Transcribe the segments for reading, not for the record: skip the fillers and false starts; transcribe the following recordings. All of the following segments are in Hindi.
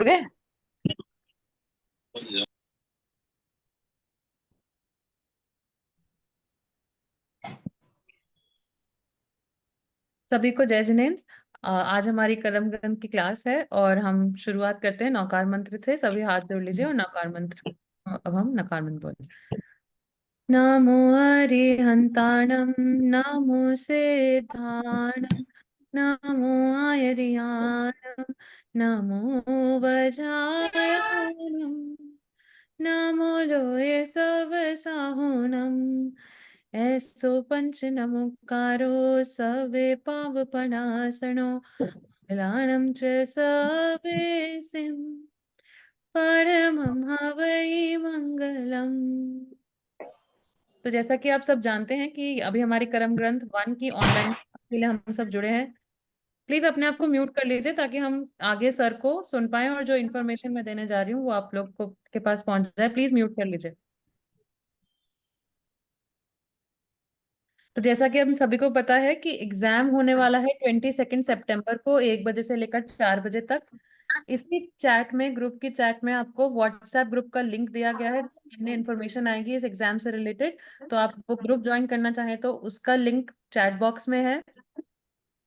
गए। सभी को जय जिनेन्द्र। आज हमारी कलम ग्रंथ की क्लास है और हम शुरुआत करते हैं नौकार मंत्र से। सभी हाथ जोड़ लीजिए और नौकार मंत्र, अब हम नकार मंत्र बोलें। नमो अरिहंताणं, नमो सिद्धाणं, नमो आयर्याणं, नमो वज्रायणं, नमो लोये सब साहुणं। ऐसो पंच नमोकारो सवे पावपनासनो लानं च सवेसिं परमं हवै मंगलम। तो जैसा कि आप सब जानते हैं कि अभी हमारी करम ग्रंथ 1 की ऑनलाइन के लिए हम सब जुड़े हैं। प्लीज अपने आप को म्यूट कर लीजिए ताकि हम आगे सर को सुन पाए और जो इन्फॉर्मेशन मैं देने जा रही हूँ वो आप लोग को के पास पहुंच जाए। प्लीज म्यूट कर लीजिए। तो जैसा कि हम सभी को पता है कि एग्जाम होने वाला है 22 सितंबर को 1 बजे से लेकर 4 बजे तक। इसी चैट में, ग्रुप की चैट में आपको व्हाट्सएप ग्रुप का लिंक दिया गया है जिसमें इन्फॉर्मेशन आएगी इस एग्जाम से रिलेटेड। तो आप वो ग्रुप ज्वाइन करना चाहें तो उसका लिंक चैट बॉक्स में है।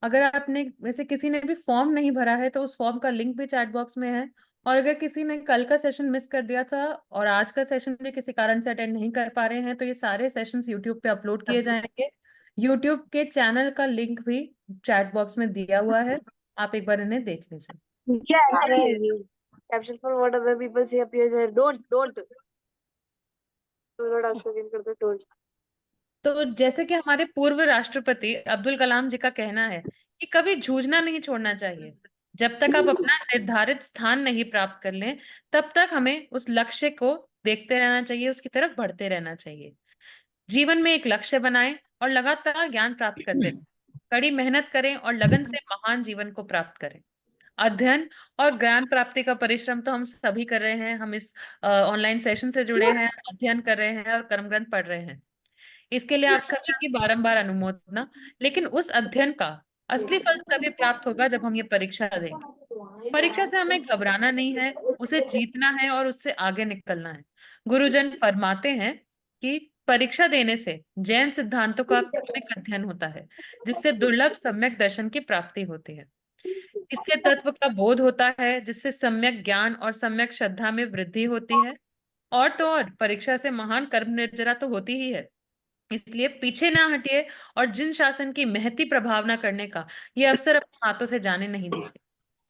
अगर आपने वैसे किसी ने भी फॉर्म नहीं भरा है तो उस फॉर्म का लिंक भी चैट बॉक्स में है। और अगर किसी ने कल का सेशन मिस कर दिया था और आज का सेशन भी किसी कारण से अटेंड नहीं कर पा रहे हैं तो ये सारे सेशंस यूट्यूब पे अपलोड किए जाएंगे। यूट्यूब के चैनल का लिंक भी चैट बॉक्स में दिया हुआ है, आप एक बार इन्हें देख लीजिए। Yeah, caption for what other people say appears here. Don't. Do not ask again. Don't. तो जैसे कि हमारे पूर्व राष्ट्रपति अब्दुल कलाम जी का कहना है कि कभी जूझना नहीं छोड़ना चाहिए। जब तक आप अपना निर्धारित स्थान नहीं प्राप्त कर लें तब तक हमें उस लक्ष्य को देखते रहना चाहिए, उसकी तरफ बढ़ते रहना चाहिए। जीवन में एक लक्ष्य बनाएं और लगातार ज्ञान प्राप्त करते रहें। कड़ी मेहनत करें और लगन से महान जीवन को प्राप्त करें। अध्ययन और ज्ञान प्राप्ति का परिश्रम तो हम सभी कर रहे हैं। हम इस ऑनलाइन सेशन से जुड़े हैं, अध्ययन कर रहे हैं और कर्म ग्रंथ पढ़ रहे हैं। इसके लिए आप सभी की बारंबार अनुमोदना। लेकिन उस अध्ययन का असली फल तभी प्राप्त होगा जब हम ये परीक्षा देंगे। परीक्षा से हमें घबराना नहीं है, उसे जीतना है और उससे आगे निकलना है। गुरुजन फरमाते हैं कि परीक्षा देने से जैन सिद्धांतों का क्रमिक अध्ययन होता है जिससे दुर्लभ सम्यक दर्शन की प्राप्ति होती है। इससे तत्व का बोध होता है जिससे सम्यक ज्ञान और सम्यक श्रद्धा में वृद्धि होती है। और तो और परीक्षा से महान कर्म निर्जरा तो होती ही है। इसलिए पीछे ना हटिए और जिन शासन की महती प्रभावना करने का ये अवसर अपने हाथों से जाने नहीं दीजिए।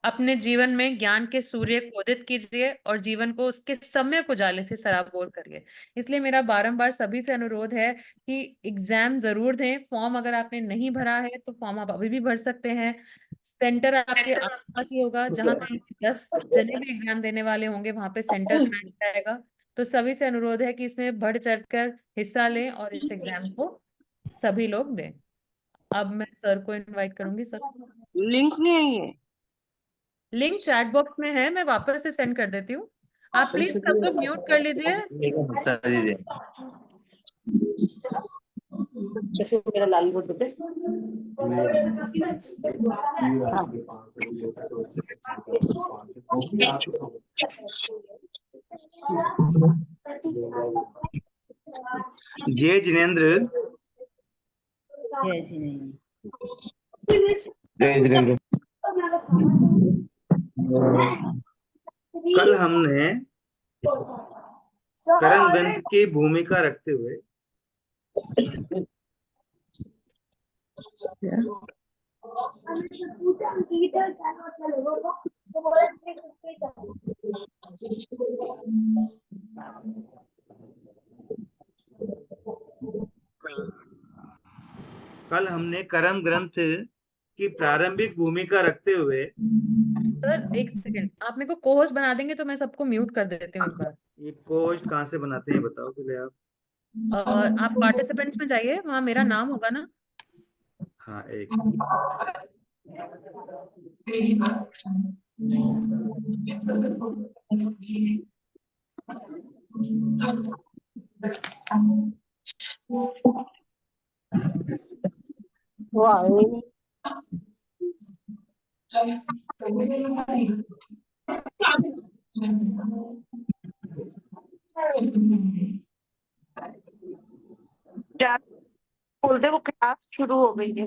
अपने जीवन में ज्ञान के सूर्य को उदित कीजिए और जीवन को उसके समय उजाले से सराबोर करिए। इसलिए मेरा बारंबार सभी से अनुरोध है कि एग्जाम जरूर दें। फॉर्म अगर आपने नहीं भरा है तो फॉर्म आप अभी भी भर सकते हैं। सेंटर आपके आसपास ही होगा, जहां कहीं 10 जने भी एग्जाम देने वाले होंगे वहां पे सेंटर बनाया जाएगा। तो सभी से अनुरोध है कि इसमें बढ़ चढ़कर हिस्सा लें और इस एग्जाम को सभी लोग दें। अब मैं सर को इनवाइट करूंगी। सर, लिंक नहीं आई है। लिंक चैट बॉक्स में है, मैं वापस से सेंड कर देती हूँ। आप प्लीज सब लोग म्यूट कर लीजिए। जैसे मेरा लाल बोल देते। जय जिनेन्द्र। जय जिनेन्द्र। जय जिनेन्द्र। कल हमने करम ग्रंथ की भूमिका रखते हुए कल हमने करम ग्रंथ की प्रारंभिक भूमिका रखते हुए। सर एक सेकंड, आप मेरे को को होस्ट बना देंगे तो मैं सबको म्यूट कर देती हूँ एक बार। ये को-होस्ट कहाँ से बनाते हैं बताओ पहले आप। आप पार्टिसिपेंट्स में जाइए, वहां मेरा नाम होगा ना। हाँ, एक क्या बोलते, वो क्लास शुरू हो गई है।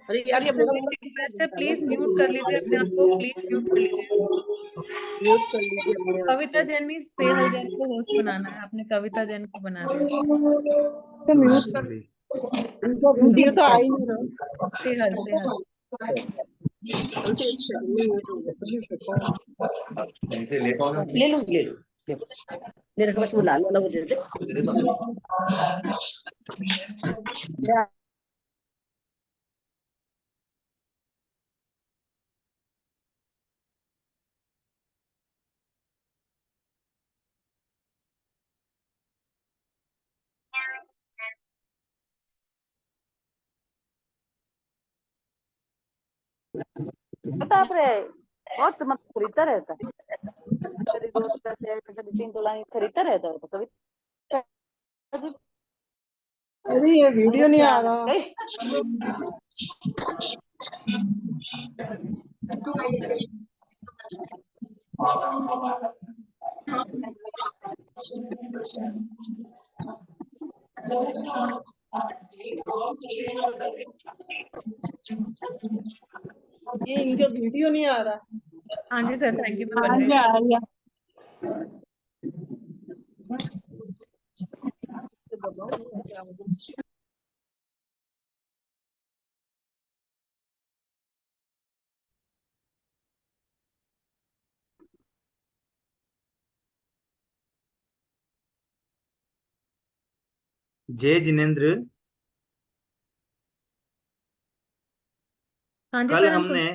अरे यार ये सबसे मेरी रिक्वेस्ट है, प्लीज म्यूट कर लीजिए अपने आप को, प्लीज म्यूट कर लीजिए। म्यूट कर लीजिए अपने आप कविता जैन सेहल जैन को होस्ट बनाना है, आपने कविता जैन को बना दिया। Sorry. को। वीडियो तो आ ही नहीं रहा। सेहल सेहल ले लो ले लो मेरे को बस वो लाल वाला वो दे दे। तापरे बहुत मत खरीदता रहता है, कभी 2 से कभी 3 तोला खरीदता रहता है। तो कभी अरे ये वीडियो नहीं आ रहा। ये इनका वीडियो नहीं आ रहा। हाँ जी सर, थैंक यू, मैं बन गई। जय जिनेन्द्र, हाँ जी कल सर, हम सुन। हमने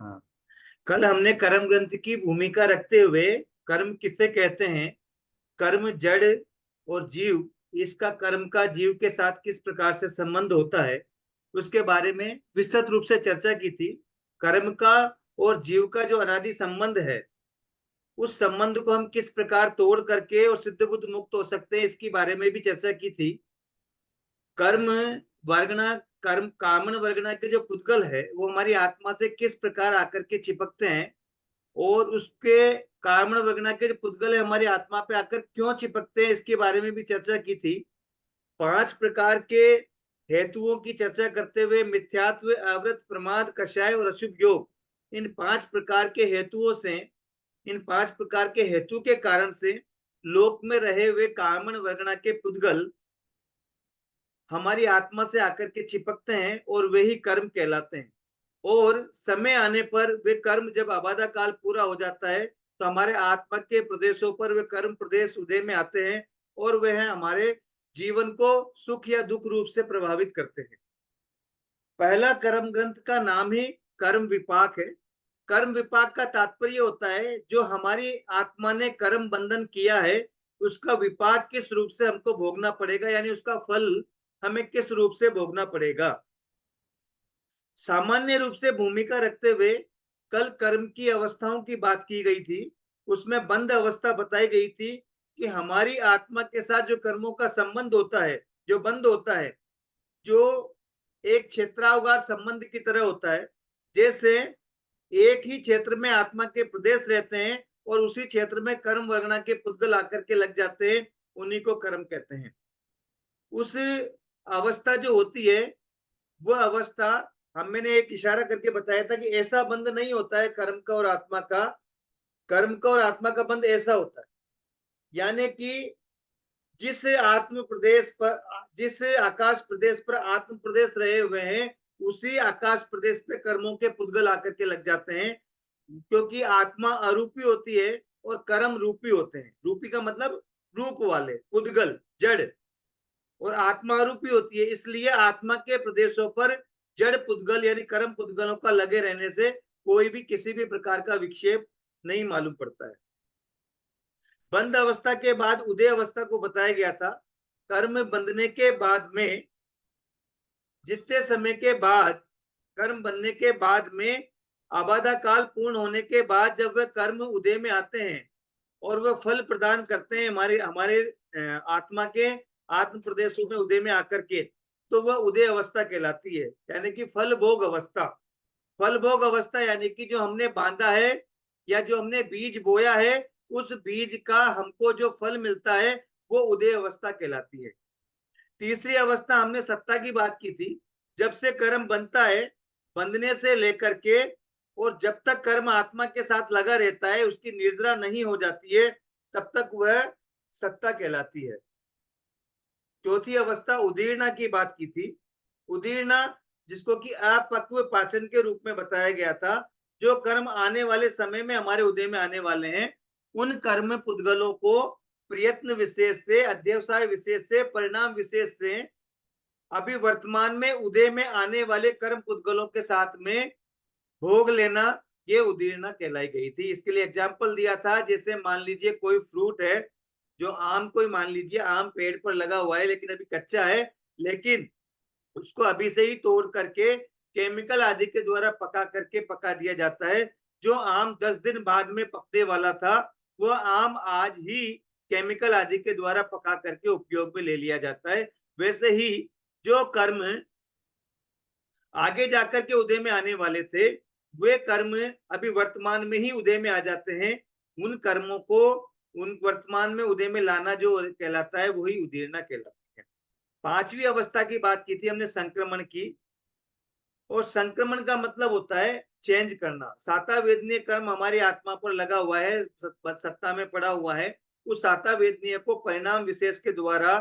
हाँ कल हमने कर्म ग्रंथ की भूमिका रखते हुए कर्म किसे कहते हैं, कर्म जड़ और जीव, इसका कर्म का जीव के साथ किस प्रकार से संबंध होता है, उसके बारे में विस्तृत रूप से चर्चा की थी। कर्म का और जीव का जो अनादि संबंध है, उस संबंध को हम किस प्रकार तोड़ करके और सिद्ध बुद्ध मुक्त हो सकते हैं, इसके बारे में भी चर्चा की थी। कर्म वर्गना कर्म कामन वर्गना के जो पुद्गल है, वो हमारी आत्मा से किस प्रकार आकर के चिपकते हैं, और उसके कामन वर्गना के जो पुद्गल है हमारी आत्मा पे आकर क्यों चिपकते हैं, इसके बारे में भी चर्चा की थी। 5 प्रकार के हेतुओं की चर्चा करते हुए मिथ्यात्व, अवृत, प्रमाद, कषाय और अशुभ योग, इन 5 प्रकार के हेतुओं से, इन 5 प्रकार के हेतु के कारण से लोक में रहे हुए कामन वर्गना के पुद्गल हमारी आत्मा से आकर के चिपकते हैं और वे ही कर्म कहलाते हैं। और समय आने पर वे कर्म जब आबादा काल पूरा हो जाता है, तो हमारे आत्मा के प्रदेशों पर वे कर्म प्रदेश उदय में आते हैं और वे हैं हमारे जीवन को सुख या दुख रूप से प्रभावित करते हैं। पहला कर्म ग्रंथ का नाम ही कर्म विपाक है। कर्म विपाक का तात्पर्य होता है, जो हमारी आत्मा ने कर्म बंधन किया है, उसका विपाक किस रूप से हमको भोगना पड़ेगा, यानी उसका फल हमें किस रूप से भोगना पड़ेगा। सामान्य रूप से भूमिका रखते हुए कल कर्म की अवस्थाओं की बात की गई थी। उसमें बंध अवस्था बताई गई थी कि हमारी आत्मा के साथ जो कर्मों का संबंध होता है, जो बंध होता है, जो एक क्षेत्रावगार संबंध की तरह होता है। जैसे एक ही क्षेत्र में आत्मा के प्रदेश रहते हैं और उसी क्षेत्र में कर्म वर्गना के पुद्गल आकर के लग जाते हैं, उन्हीं को कर्म कहते हैं। उस अवस्था जो होती है, वह अवस्था हमने एक इशारा करके बताया था कि ऐसा बंध नहीं होता है कर्म का और आत्मा का। कर्म का और आत्मा का बंध ऐसा होता है, यानी कि जिस आत्म प्रदेश पर, जिस आकाश प्रदेश पर आत्म प्रदेश रहे हुए हैं, उसी आकाश प्रदेश पे कर्मों के पुद्गल आकर के लग जाते हैं। क्योंकि आत्मा अरूपी होती है और कर्म रूपी होते हैं। रूपी का मतलब रूप वाले, पुद्गल जड़, और आत्मा अरूपी होती है, इसलिए आत्मा के प्रदेशों पर जड़ पुद्गल यानी कर्म पुद्गलों का लगे रहने से कोई भी किसी भी प्रकार का विक्षेप नहीं मालूम पड़ता है। बंध अवस्था के बाद उदय अवस्था को बताया गया था। कर्म बंधने के बाद में जितने समय के बाद कर्म बनने के बाद में आबादा काल पूर्ण होने के बाद जब वह कर्म उदय में आते हैं और वह फल प्रदान करते हैं हमारे हमारे आत्मा के आत्म प्रदेशों में उदय में आकर के, तो वह उदय अवस्था कहलाती है, यानी कि फल भोग अवस्था। फल भोग अवस्था यानी कि जो हमने बांधा है या जो हमने बीज बोया है, उस बीज का हमको जो फल मिलता है वो उदय अवस्था कहलाती है। तीसरी अवस्था हमने सत्ता की बात की थी। जब से कर्म बनता है, बंधने से लेकर के और जब तक कर्म आत्मा के साथ लगा रहता है, उसकी निर्जरा नहीं हो जाती है, तब तक वह सत्ता कहलाती है। चौथी अवस्था उदीर्णा की बात की थी। उदीर्णा जिसको कि अपक्व पाचन के रूप में बताया गया था, जो कर्म आने वाले समय में हमारे उदय में आने वाले हैं, उन कर्म पुद्गलों को प्रयत्न विशेष से, अध्यवसाय विशेष से, परिणाम विशेष से अभी वर्तमान में उदय में आने वाले कर्म पुद्गलों के साथ में भोग लेना, ये उदीर्णा कहलाई गई थी। इसके लिए एग्जाम्पल दिया था, जैसे मान लीजिए कोई फ्रूट है, जो आम, कोई मान लीजिए आम पेड़ पर लगा हुआ है लेकिन अभी कच्चा है, लेकिन उसको अभी से ही तोड़ करके केमिकल आदि के द्वारा पका करके पका दिया जाता है। जो आम 10 दिन बाद में पकने वाला था, वह आम आज ही केमिकल आदि के द्वारा पका करके उपयोग में ले लिया जाता है। वैसे ही जो कर्म आगे जाकर के उदय में आने वाले थे, वे कर्म अभी वर्तमान में ही उदय में आ जाते हैं। उन कर्मों को उन वर्तमान में उदय में लाना जो कहलाता है, वही उदीर्णा कहलाती है। पांचवी अवस्था की बात की थी हमने, संक्रमण की। और संक्रमण का मतलब होता है चेंज करना। साता वेदनीय कर्म हमारी आत्मा पर लगा हुआ है, सत्ता में पड़ा हुआ है। उस साता वेदनीय को परिणाम विशेष के द्वारा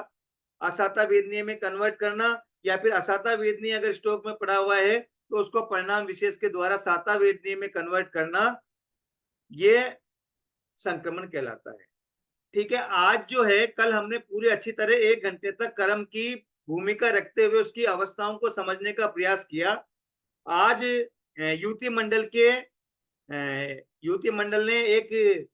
असाता वेदनीय में कन्वर्ट करना, या फिर असाता वेदनीय अगर स्टॉक में पड़ा हुआ है तो उसको परिणाम विशेष के द्वारा साता वेदनीय में कन्वर्ट करना, ये संक्रमण कहलाता है। ठीक है, आज जो है, कल हमने पूरे अच्छी तरह 1 घंटे तक कर्म की भूमिका रखते हुए उसकी अवस्थाओं को समझने का प्रयास किया। आज युवती मंडल ने एक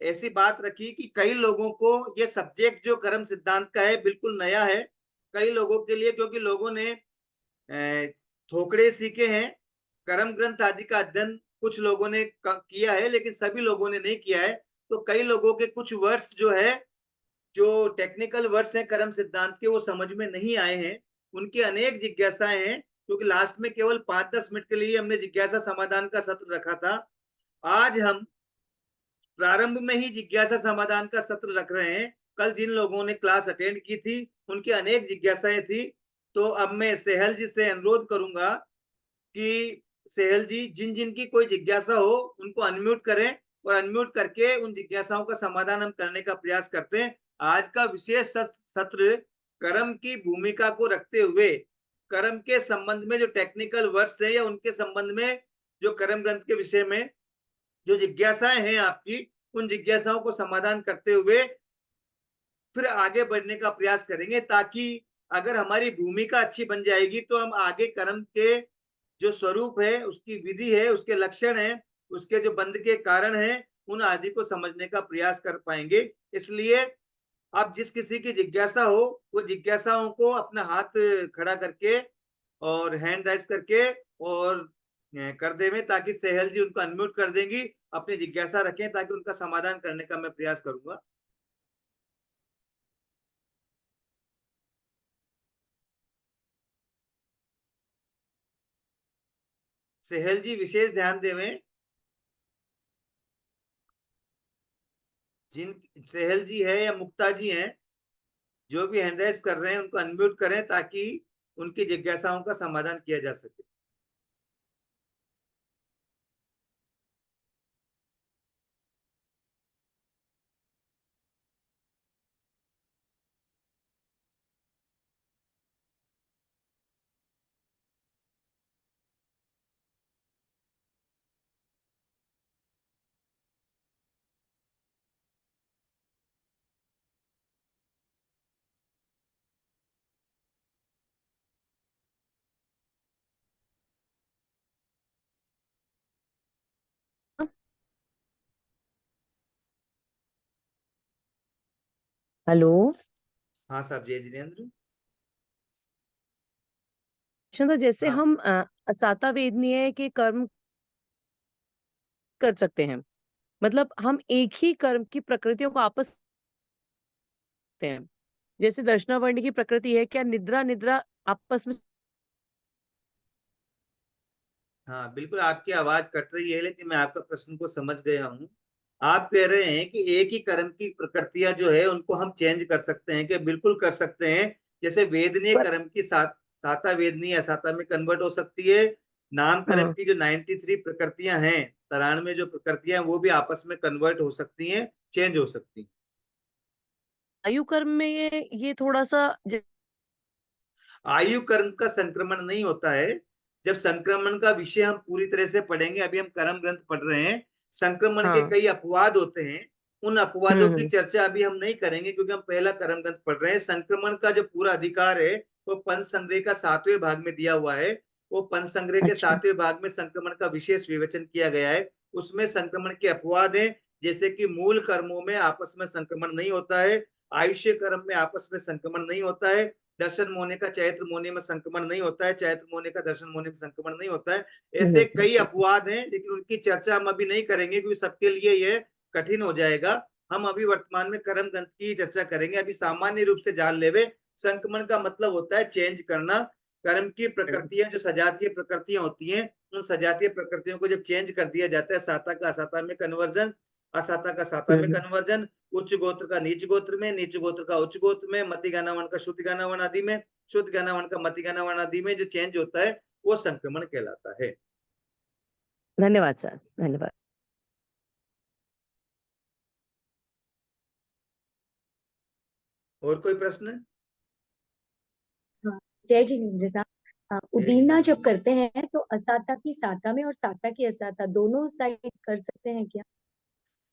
ऐसी बात रखी कि कई लोगों को ये सब्जेक्ट जो कर्म सिद्धांत का है बिल्कुल नया है। कई लोगों के लिए, क्योंकि लोगों ने थोकड़े सीखे हैं, कर्म ग्रंथ आदि का अध्ययन कुछ लोगों ने किया है लेकिन सभी लोगों ने नहीं किया है। तो कई लोगों के कुछ वर्ड्स जो है, जो टेक्निकल वर्ड्स हैं कर्म सिद्धांत के, वो समझ में नहीं आए हैं। उनकी अनेक जिज्ञासाएं हैं, क्योंकि लास्ट में केवल 5-10 मिनट के लिए हमने जिज्ञासा समाधान का सत्र रखा था। आज हम प्रारंभ में ही जिज्ञासा समाधान का सत्र रख रहे हैं। कल जिन लोगों ने क्लास अटेंड की थी, उनकी अनेक जिज्ञासाएं थी। तो अब मैं सेहल जी से अनुरोध करूंगा कि सेहल जी, जिन जिन की कोई जिज्ञासा हो उनको अनम्यूट करें, और अनम्यूट करके उन जिज्ञासाओं का समाधान हम करने का प्रयास करते हैं। आज का विशेष सत्र कर्म की भूमिका को रखते हुए, कर्म के संबंध में जो टेक्निकल वर्ड्स है या उनके संबंध में जो कर्म ग्रंथ के विषय में जो जिज्ञासाएं हैं आपकी, उन जिज्ञासाओं को समाधान करते हुए फिर आगे बढ़ने का प्रयास करेंगे, ताकि अगर हमारी भूमिका अच्छी बन जाएगी तो हम आगे कर्म के जो स्वरूप है, उसकी विधि है, उसके लक्षण है, उसके जो बंध के कारण है, उन आदि को समझने का प्रयास कर पाएंगे। इसलिए अब जिस किसी की जिज्ञासा हो, वो जिज्ञासाओं को अपना हाथ खड़ा करके और हैंड राइज करके और कर देवे, ताकि सेहल जी उनको अनम्यूट कर देंगी। अपनी जिज्ञासा रखें ताकि उनका समाधान करने का मैं प्रयास करूंगा। सेहल जी विशेष ध्यान देवें। जिन सेहल जी है या मुक्ता जी हैं, जो भी हैंड राइज कर रहे हैं उनको अनम्यूट करें ताकि उनकी जिज्ञासाओं का समाधान किया जा सके। हेलो। हाँ साहब, जय जिनेन्द्र। तो जैसे हाँ। हम असाता वेदनीय के कर्म कर सकते हैं, मतलब हम एक ही कर्म की प्रकृतियों को आपस हैं, जैसे दर्शनावर्ण की प्रकृति है, क्या निद्रा निद्रा आपस में हाँ बिल्कुल, आपकी आवाज कट रही है, लेकिन मैं आपका प्रश्न को समझ गया हूँ। आप कह रहे हैं कि एक ही कर्म की प्रकृतियां जो है उनको हम चेंज कर सकते हैं, कि बिल्कुल कर सकते हैं। जैसे वेदनीय पर कर्म की साता वेदनीय असाता में कन्वर्ट हो सकती है। नाम कर्म हाँ, की जो 93 प्रकृतियां हैं, 93 जो प्रकृतियां हैं, वो भी आपस में कन्वर्ट हो सकती हैं, चेंज हो सकती हैं। आयु कर्म में ये थोड़ा सा आयु कर्म का संक्रमण नहीं होता है। जब संक्रमण का विषय हम पूरी तरह से पढ़ेंगे, अभी हम कर्म ग्रंथ पढ़ रहे हैं। संक्रमण के हाँ, कई अपवाद होते हैं, उन अपवादों की हम्म, चर्चा अभी हम नहीं करेंगे, क्योंकि हम पहला कर्म ग्रंथ पढ़ रहे हैं। संक्रमण का जो पूरा अधिकार है वो पंच संग्रह का 7वें भाग में दिया हुआ है। वो पंच संग्रह के अच्छा, 7वें भाग में संक्रमण का विशेष विवेचन किया गया है। उसमें संक्रमण के अपवाद हैं, जैसे कि मूल कर्मों में आपस में संक्रमण नहीं होता है, आयुष्य कर्म में आपस में संक्रमण नहीं होता है, दर्शन मोने का चैत्र मोने में संक्रमण नहीं होता है, चैत्र मोने का दर्शन मोने में संक्रमण नहीं होता है। ऐसे कई अपवाद हैं, लेकिन उनकी चर्चा हम अभी नहीं करेंगे, क्योंकि सबके लिए यह कठिन हो जाएगा। हम अभी वर्तमान में कर्म ग्रंथ की चर्चा करेंगे। अभी सामान्य रूप से जान लेवे, संक्रमण का मतलब होता है चेंज करना। कर्म की प्रकृतियां, जो सजातीय प्रकृतियां होती हैं, उन सजातीय प्रकृतियों को जब चेंज कर दिया जाता है, साता का असाता में कन्वर्जन, असाता का साता में कन्वर्जन, उच्च गोत्र का नीच गोत्र में, नीच गोत्र का उच्च गोत्र में, मति गानावन का शुद्ध गानावन आदि में, शुद्ध गानावन का मति गानावन आदि में जो चेंज होता है वो संक्रमण कहलाता है। धन्यवाद सर, धन्यवाद। और कोई प्रश्न? हाँ, जय जिनेन्द्र साहब। उदीरना जब करते हैं तो असाता की साता में और साता की असाता दोनों साइड कर सकते हैं क्या?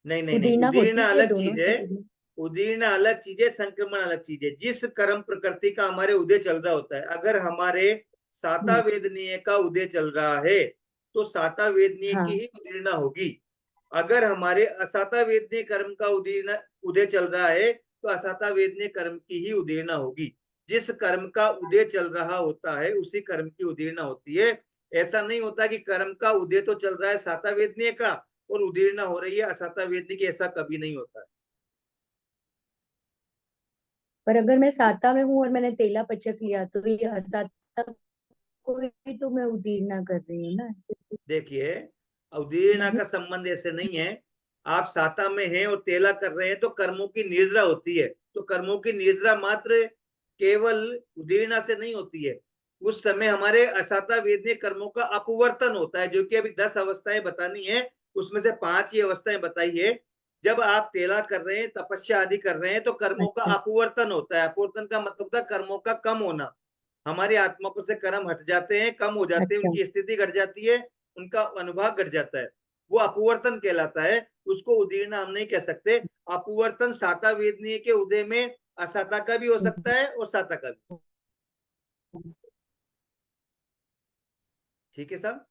नहीं नहीं नहीं, उदीरना उदीर्ण होती है अलग दोनों चीज है। साइड में? उदीर्ण अलग चीज है, संक्रमण अलग चीज है। जिस कर्म प्रकृति का हमारे उदय चल रहा होता है, अगर हमारे साता वेदनीय का उदय चल रहा है तो साता वेदनीय हाँ, की ही उदीर्णा होगी। अगर हमारे असाता वेदनीय कर्म का उदय चल रहा है तो असाता वेदनीय कर्म की ही उदीर्णा होगी। जिस कर्म का उदय चल रहा होता है उसी कर्म की उदीर्णा होती है। ऐसा नहीं होता कि कर्म का उदय तो चल रहा है साता वेदनीय का और उदीर्णा हो रही है असाता वेदनीय की, ऐसा कभी नहीं होता है। पर अगर मैं साता में हूँ और मैंने तेला पचक लिया तो ये असाता को भी तो मैं उदीरना कर रही हूँ ना ऐसे तो देखिए, उदीर्णा नहीं। का संबंध ऐसे नहीं है। आप साता में हैं और तेला कर रहे हैं तो कर्मों की निर्जरा होती है, तो कर्मों की निर्जरा मात्र केवल उदीर्णा से नहीं होती है। उस समय हमारे असाता वेदनीय कर्मों का अपवर्तन होता है, जो कि अभी 10 अवस्थाएं बतानी है, उसमें से 5 ही अवस्थाएं बताई है। जब आप तेला कर रहे हैं, तपस्या आदि कर रहे हैं, तो कर्मों का अच्छा, अपवर्तन होता है। अपवर्तन का मतलब होता है कर्मों का कम होना। हमारी आत्मा पर से कर्म हट जाते हैं, कम हो जाते हैं, अच्छा, उनकी स्थिति घट जाती है, उनका अनुभाग घट जाता है। वो अपवर्तन कहलाता है, उसको उदीर्णा हम नहीं कह सकते। अपवर्तन साता वेदनीय के उदय में असाता का भी हो सकता है और साता का भी। ठीक है साहब?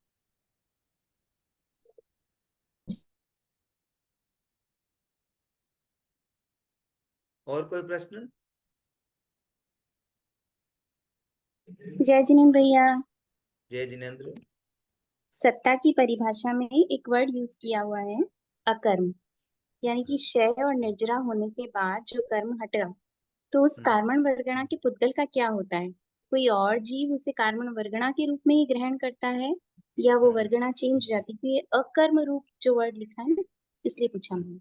और कोई प्रश्न? जय जिनेन्द्र भैया। जय जिनेन्द्र। सत्ता की परिभाषा में एक वर्ड यूज किया हुआ है, अकर्म, यानी कि क्षय और निर्जरा होने के बाद जो कर्म हटा, तो उस कार्मण वर्गणा के पुद्गल का क्या होता है? कोई और जीव उसे कार्मण वर्गणा के रूप में ही ग्रहण करता है या वो वर्गणा चेंज हो जाती है? ये अकर्म रूप जो वर्ड लिखा है ना, इसलिए पूछा मैंने।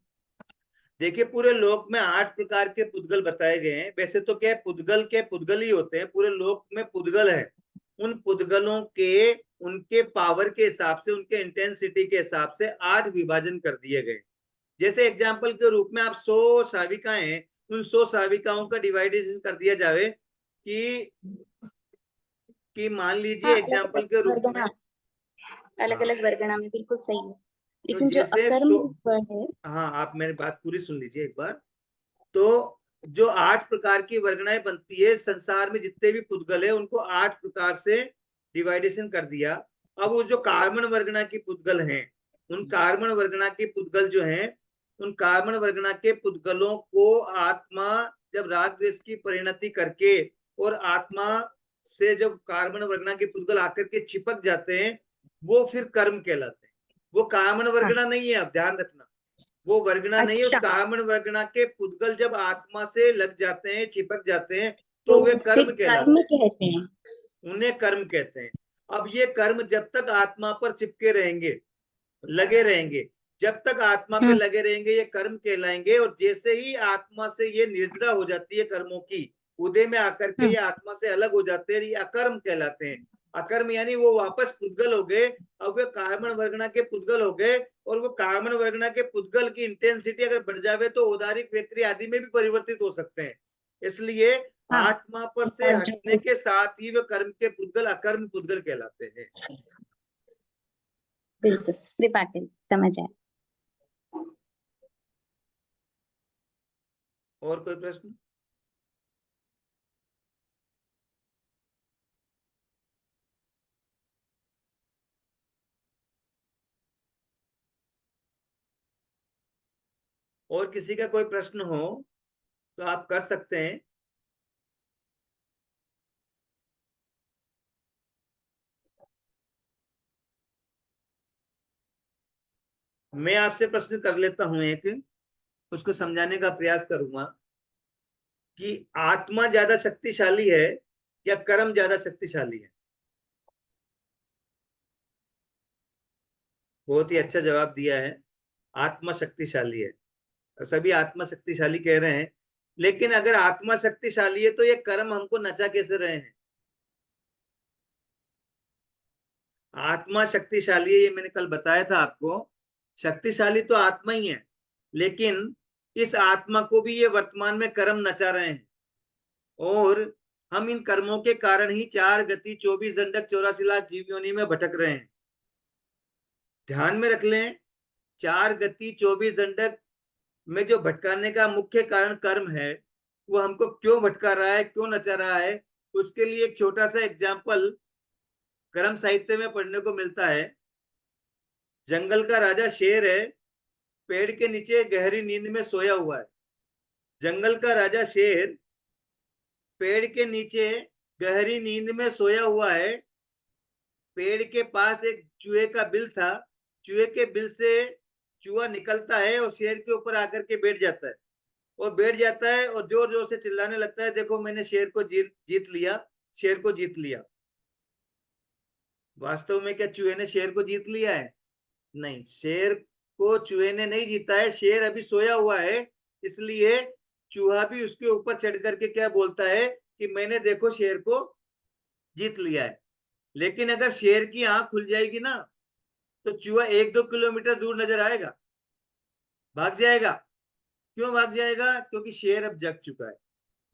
देखिए, पूरे लोक में 8 प्रकार के पुद्गल बताए गए हैं। वैसे तो क्या पुद्गल के पुद्गल ही होते हैं, पूरे लोक में पुद्गल है। उन पुद्गलों के उनके पावर के हिसाब से, उनके इंटेंसिटी के हिसाब से 8 विभाजन कर दिए गए। जैसे एग्जाम्पल के रूप में आप 100 श्राविकाएं हैं, उन 100 श्राविकाओं का डिवाइडेशन कर दिया जाए कि मान लीजिए हाँ, अलग एग्जाम्पल अलग के रूप में, वर्गणा, अलग हाँ, अलग वर्गणा में बिल्कुल सही है, तो लेकिन जो जैसे अकर्म रूप वर्ड है। हाँ, आप मेरी बात पूरी सुन लीजिए एक बार। तो जो 8 प्रकार की वर्गणाएं बनती है, संसार में जितने भी पुद्गल है उनको 8 प्रकार से डिवाइडेशन कर दिया। अब वो जो कार्बन वर्गणा की पुद्गल हैं, उन कार्बन वर्गणा के पुद्गल जो हैं, उन कार्बन वर्गणा के पुद्गलों को आत्मा जब राग द्वेष की परिणति करके और आत्मा से जब कार्बन वर्गणा के पुद्गल आकर के चिपक जाते हैं वो फिर कर्म कहलाते हैं। वो कार्बन वर्गणा नहीं है, आप ध्यान रखना, वो वर्गणा नहीं है। उस अच्छा। कार्बन वर्गणा के पुद्गल जब आत्मा से लग जाते हैं, चिपक जाते हैं, तो वे उसे कर्म कहलाते कर्म हैं, कहते हैं। उन्हें कर्म कहते हैं। अब ये कर्म जब तक आत्मा पर चिपके रहेंगे, लगे रहेंगे, जब तक आत्मा पे लगे रहेंगे ये कर्म कहलाएंगे। और जैसे ही आत्मा से ये निर्जरा हो जाती है कर्मों की, उदय में आकर के ये आत्मा से अलग हो जाते हैं, ये अकर्म कहलाते हैं। अकर्म यानी वो वापस पुद्गल हो गए, अब वे कार्बन वर्गणा के पुद्गल हो गए। और वो कार्बन वर्गणा के पुद्गल की इंटेंसिटी अगर बढ़ जावे तो औदारिक व्यक्ति आदि में भी परिवर्तित हो सकते हैं। इसलिए हाँ। आत्मा पर से और हटने के साथ ही वे कर्म के पुद्गल अकर्म पुद्गल कहलाते हैं। बिल्कुल कृपा करिए, समझ आया। और कोई प्रश्न? और किसी का कोई प्रश्न हो तो आप कर सकते हैं। मैं आपसे प्रश्न कर लेता हूं, एक उसको समझाने का प्रयास करूंगा कि आत्मा ज्यादा शक्तिशाली है या कर्म ज्यादा शक्तिशाली है। बहुत ही अच्छा जवाब दिया है, आत्मा शक्तिशाली है। सभी आत्मा शक्तिशाली कह रहे हैं, लेकिन अगर आत्मा शक्तिशाली है तो ये कर्म हमको नचा कैसे रहे हैं? आत्मा शक्तिशाली है, ये मैंने कल बताया था आपको। शक्तिशाली तो आत्मा ही है, लेकिन इस आत्मा को भी ये वर्तमान में कर्म नचा रहे हैं। और हम इन कर्मों के कारण ही 4 गति 24 दंडक 84 लाख जीव योनि में भटक रहे हैं। ध्यान में रख लें, 4 गति 24 दंडक में जो भटकाने का मुख्य कारण कर्म है, वो हमको क्यों भटका रहा है, क्यों नचा रहा है, उसके लिए एक छोटा सा एग्जाम्पल कर्म साहित्य में पढ़ने को मिलता है। जंगल का राजा शेर है, पेड़ के नीचे गहरी नींद में सोया हुआ है। जंगल का राजा शेर पेड़ के नीचे गहरी नींद में सोया हुआ है। पेड़ के पास एक चूहे का बिल था, चूहे के बिल से चूहा निकलता है और शेर के ऊपर आकर के बैठ जाता है। और बैठ जाता है और जोर जोर से चिल्लाने लगता है, देखो मैंने शेर को जीत लिया, शेर को जीत लिया। वास्तव में क्या चूहे ने शेर को जीत लिया है? नहीं, शेर को चूहे ने नहीं जीता है, शेर अभी सोया हुआ है। इसलिए चूहा भी उसके ऊपर चढ़ करके क्या बोलता है कि मैंने देखो शेर को जीत लिया है। लेकिन अगर शेर की आंख खुल जाएगी ना, तो चूहा 1-2 किलोमीटर दूर नजर आएगा, भाग जाएगा। क्यों भाग जाएगा? क्योंकि शेर अब जग चुका है।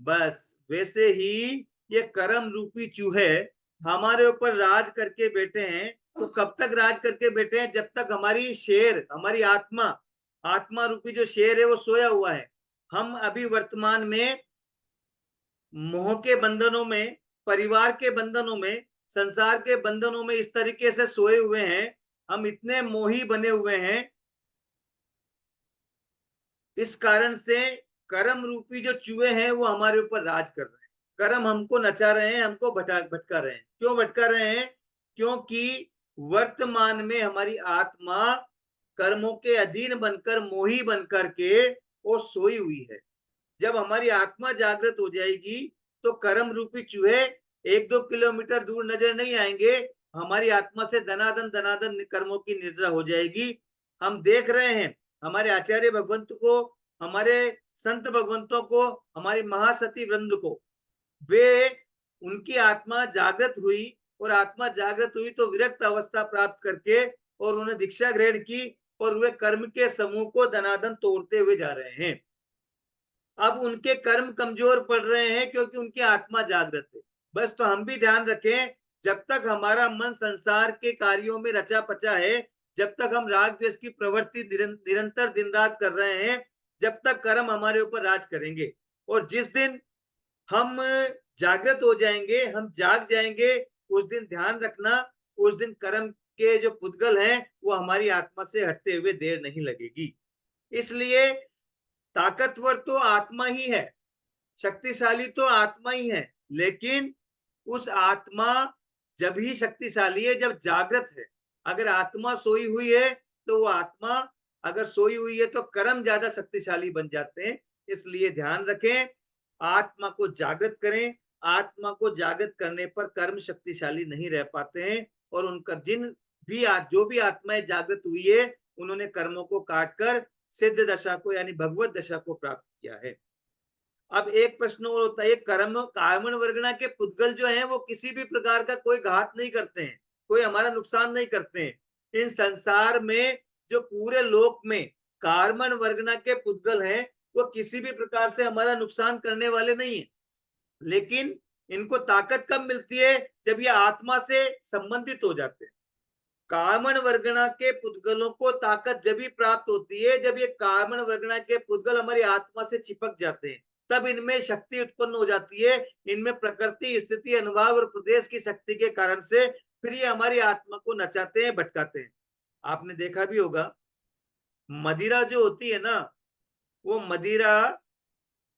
बस वैसे ही ये कर्म रूपी चूहे हमारे ऊपर राज करके बैठे हैं। तो कब तक राज करके बैठे हैं? जब तक हमारी शेर, हमारी आत्मा रूपी जो शेर है वो सोया हुआ है। हम अभी वर्तमान में मोह के बंधनों में, परिवार के बंधनों में, संसार के बंधनों में इस तरीके से सोए हुए हैं, हम इतने मोही बने हुए हैं। इस कारण से कर्म रूपी जो चूहे हैं वो हमारे ऊपर राज कर रहे हैं। कर्म हमको नचा रहे हैं, हमको भटका रहे हैं। क्यों भटका रहे हैं? क्योंकि वर्तमान में हमारी आत्मा कर्मों के अधीन बनकर, मोही बनकर के वो सोई हुई है। जब हमारी आत्मा जागृत हो जाएगी तो कर्म रूपी चूहे 1-2 किलोमीटर दूर नजर नहीं आएंगे। हमारी आत्मा से दनादन कर्मों की निद्रा हो जाएगी। हम देख रहे हैं हमारे आचार्य भगवंत को, हमारे संत भगवंतों को, हमारी महासती वृंद को, वे उनकी आत्मा जागृत हुई और आत्मा जागृत हुई तो विरक्त अवस्था प्राप्त करके और उन्हें दीक्षा ग्रहण की और वे कर्म के समूह को दनादन तोड़ते हुए जा रहे हैं। अब उनके कर्म कमजोर पड़ रहे हैं क्योंकि उनकी आत्मा जागृत है। बस तो हम भी ध्यान रखें, जब तक हमारा मन संसार के कार्यों में रचा पचा है, जब तक हम राग द्वेष की प्रवृत्ति निरंतर दिन रात कर रहे हैं, जब तक कर्म हमारे ऊपर राज करेंगे। और जिस दिन हम जागृत हो जाएंगे, हम जाग जाएंगे, उस दिन ध्यान रखना, उस दिन कर्म के जो पुद्गल हैं वो हमारी आत्मा से हटते हुए देर नहीं लगेगी। इसलिए ताकतवर तो आत्मा ही है, शक्तिशाली तो आत्मा ही है, लेकिन उस आत्मा जब ही शक्तिशाली है जब जागृत है। अगर आत्मा सोई हुई है तो वो आत्मा अगर सोई हुई है तो कर्म ज्यादा शक्तिशाली बन जाते हैं। इसलिए ध्यान रखें, आत्मा को जागृत करें। आत्मा को जागृत करने पर कर्म शक्तिशाली नहीं रह पाते हैं, और उनका जो भी आत्माएं जागृत हुई है उन्होंने कर्मों को काटकर सिद्ध दशा को यानी भगवत दशा को प्राप्त किया है। अब एक प्रश्न और होता है, कार्मण वर्गणा के पुद्गल जो हैं वो किसी भी प्रकार का कोई घात नहीं करते हैं, कोई हमारा नुकसान नहीं करते हैं। इन संसार में जो पूरे लोक में कार्मण वर्गणा के पुद्गल हैं वो किसी भी प्रकार से हमारा नुकसान करने वाले नहीं है। लेकिन इनको ताकत कब मिलती है? जब ये आत्मा से संबंधित हो जाते हैं। कार्मण वर्गणा के पुद्गलों को ताकत जब भी प्राप्त होती है जब ये कार्मण वर्गणा के पुद्गल हमारी आत्मा से चिपक जाते हैं, तब इनमें शक्ति उत्पन्न हो जाती है। इनमें प्रकृति, स्थिति, अनुभाग और प्रदेश की शक्ति के कारण से फिर ये हमारी आत्मा को नचाते हैं, भटकाते हैं। आपने देखा भी होगा, मदिरा जो होती है ना, वो मदिरा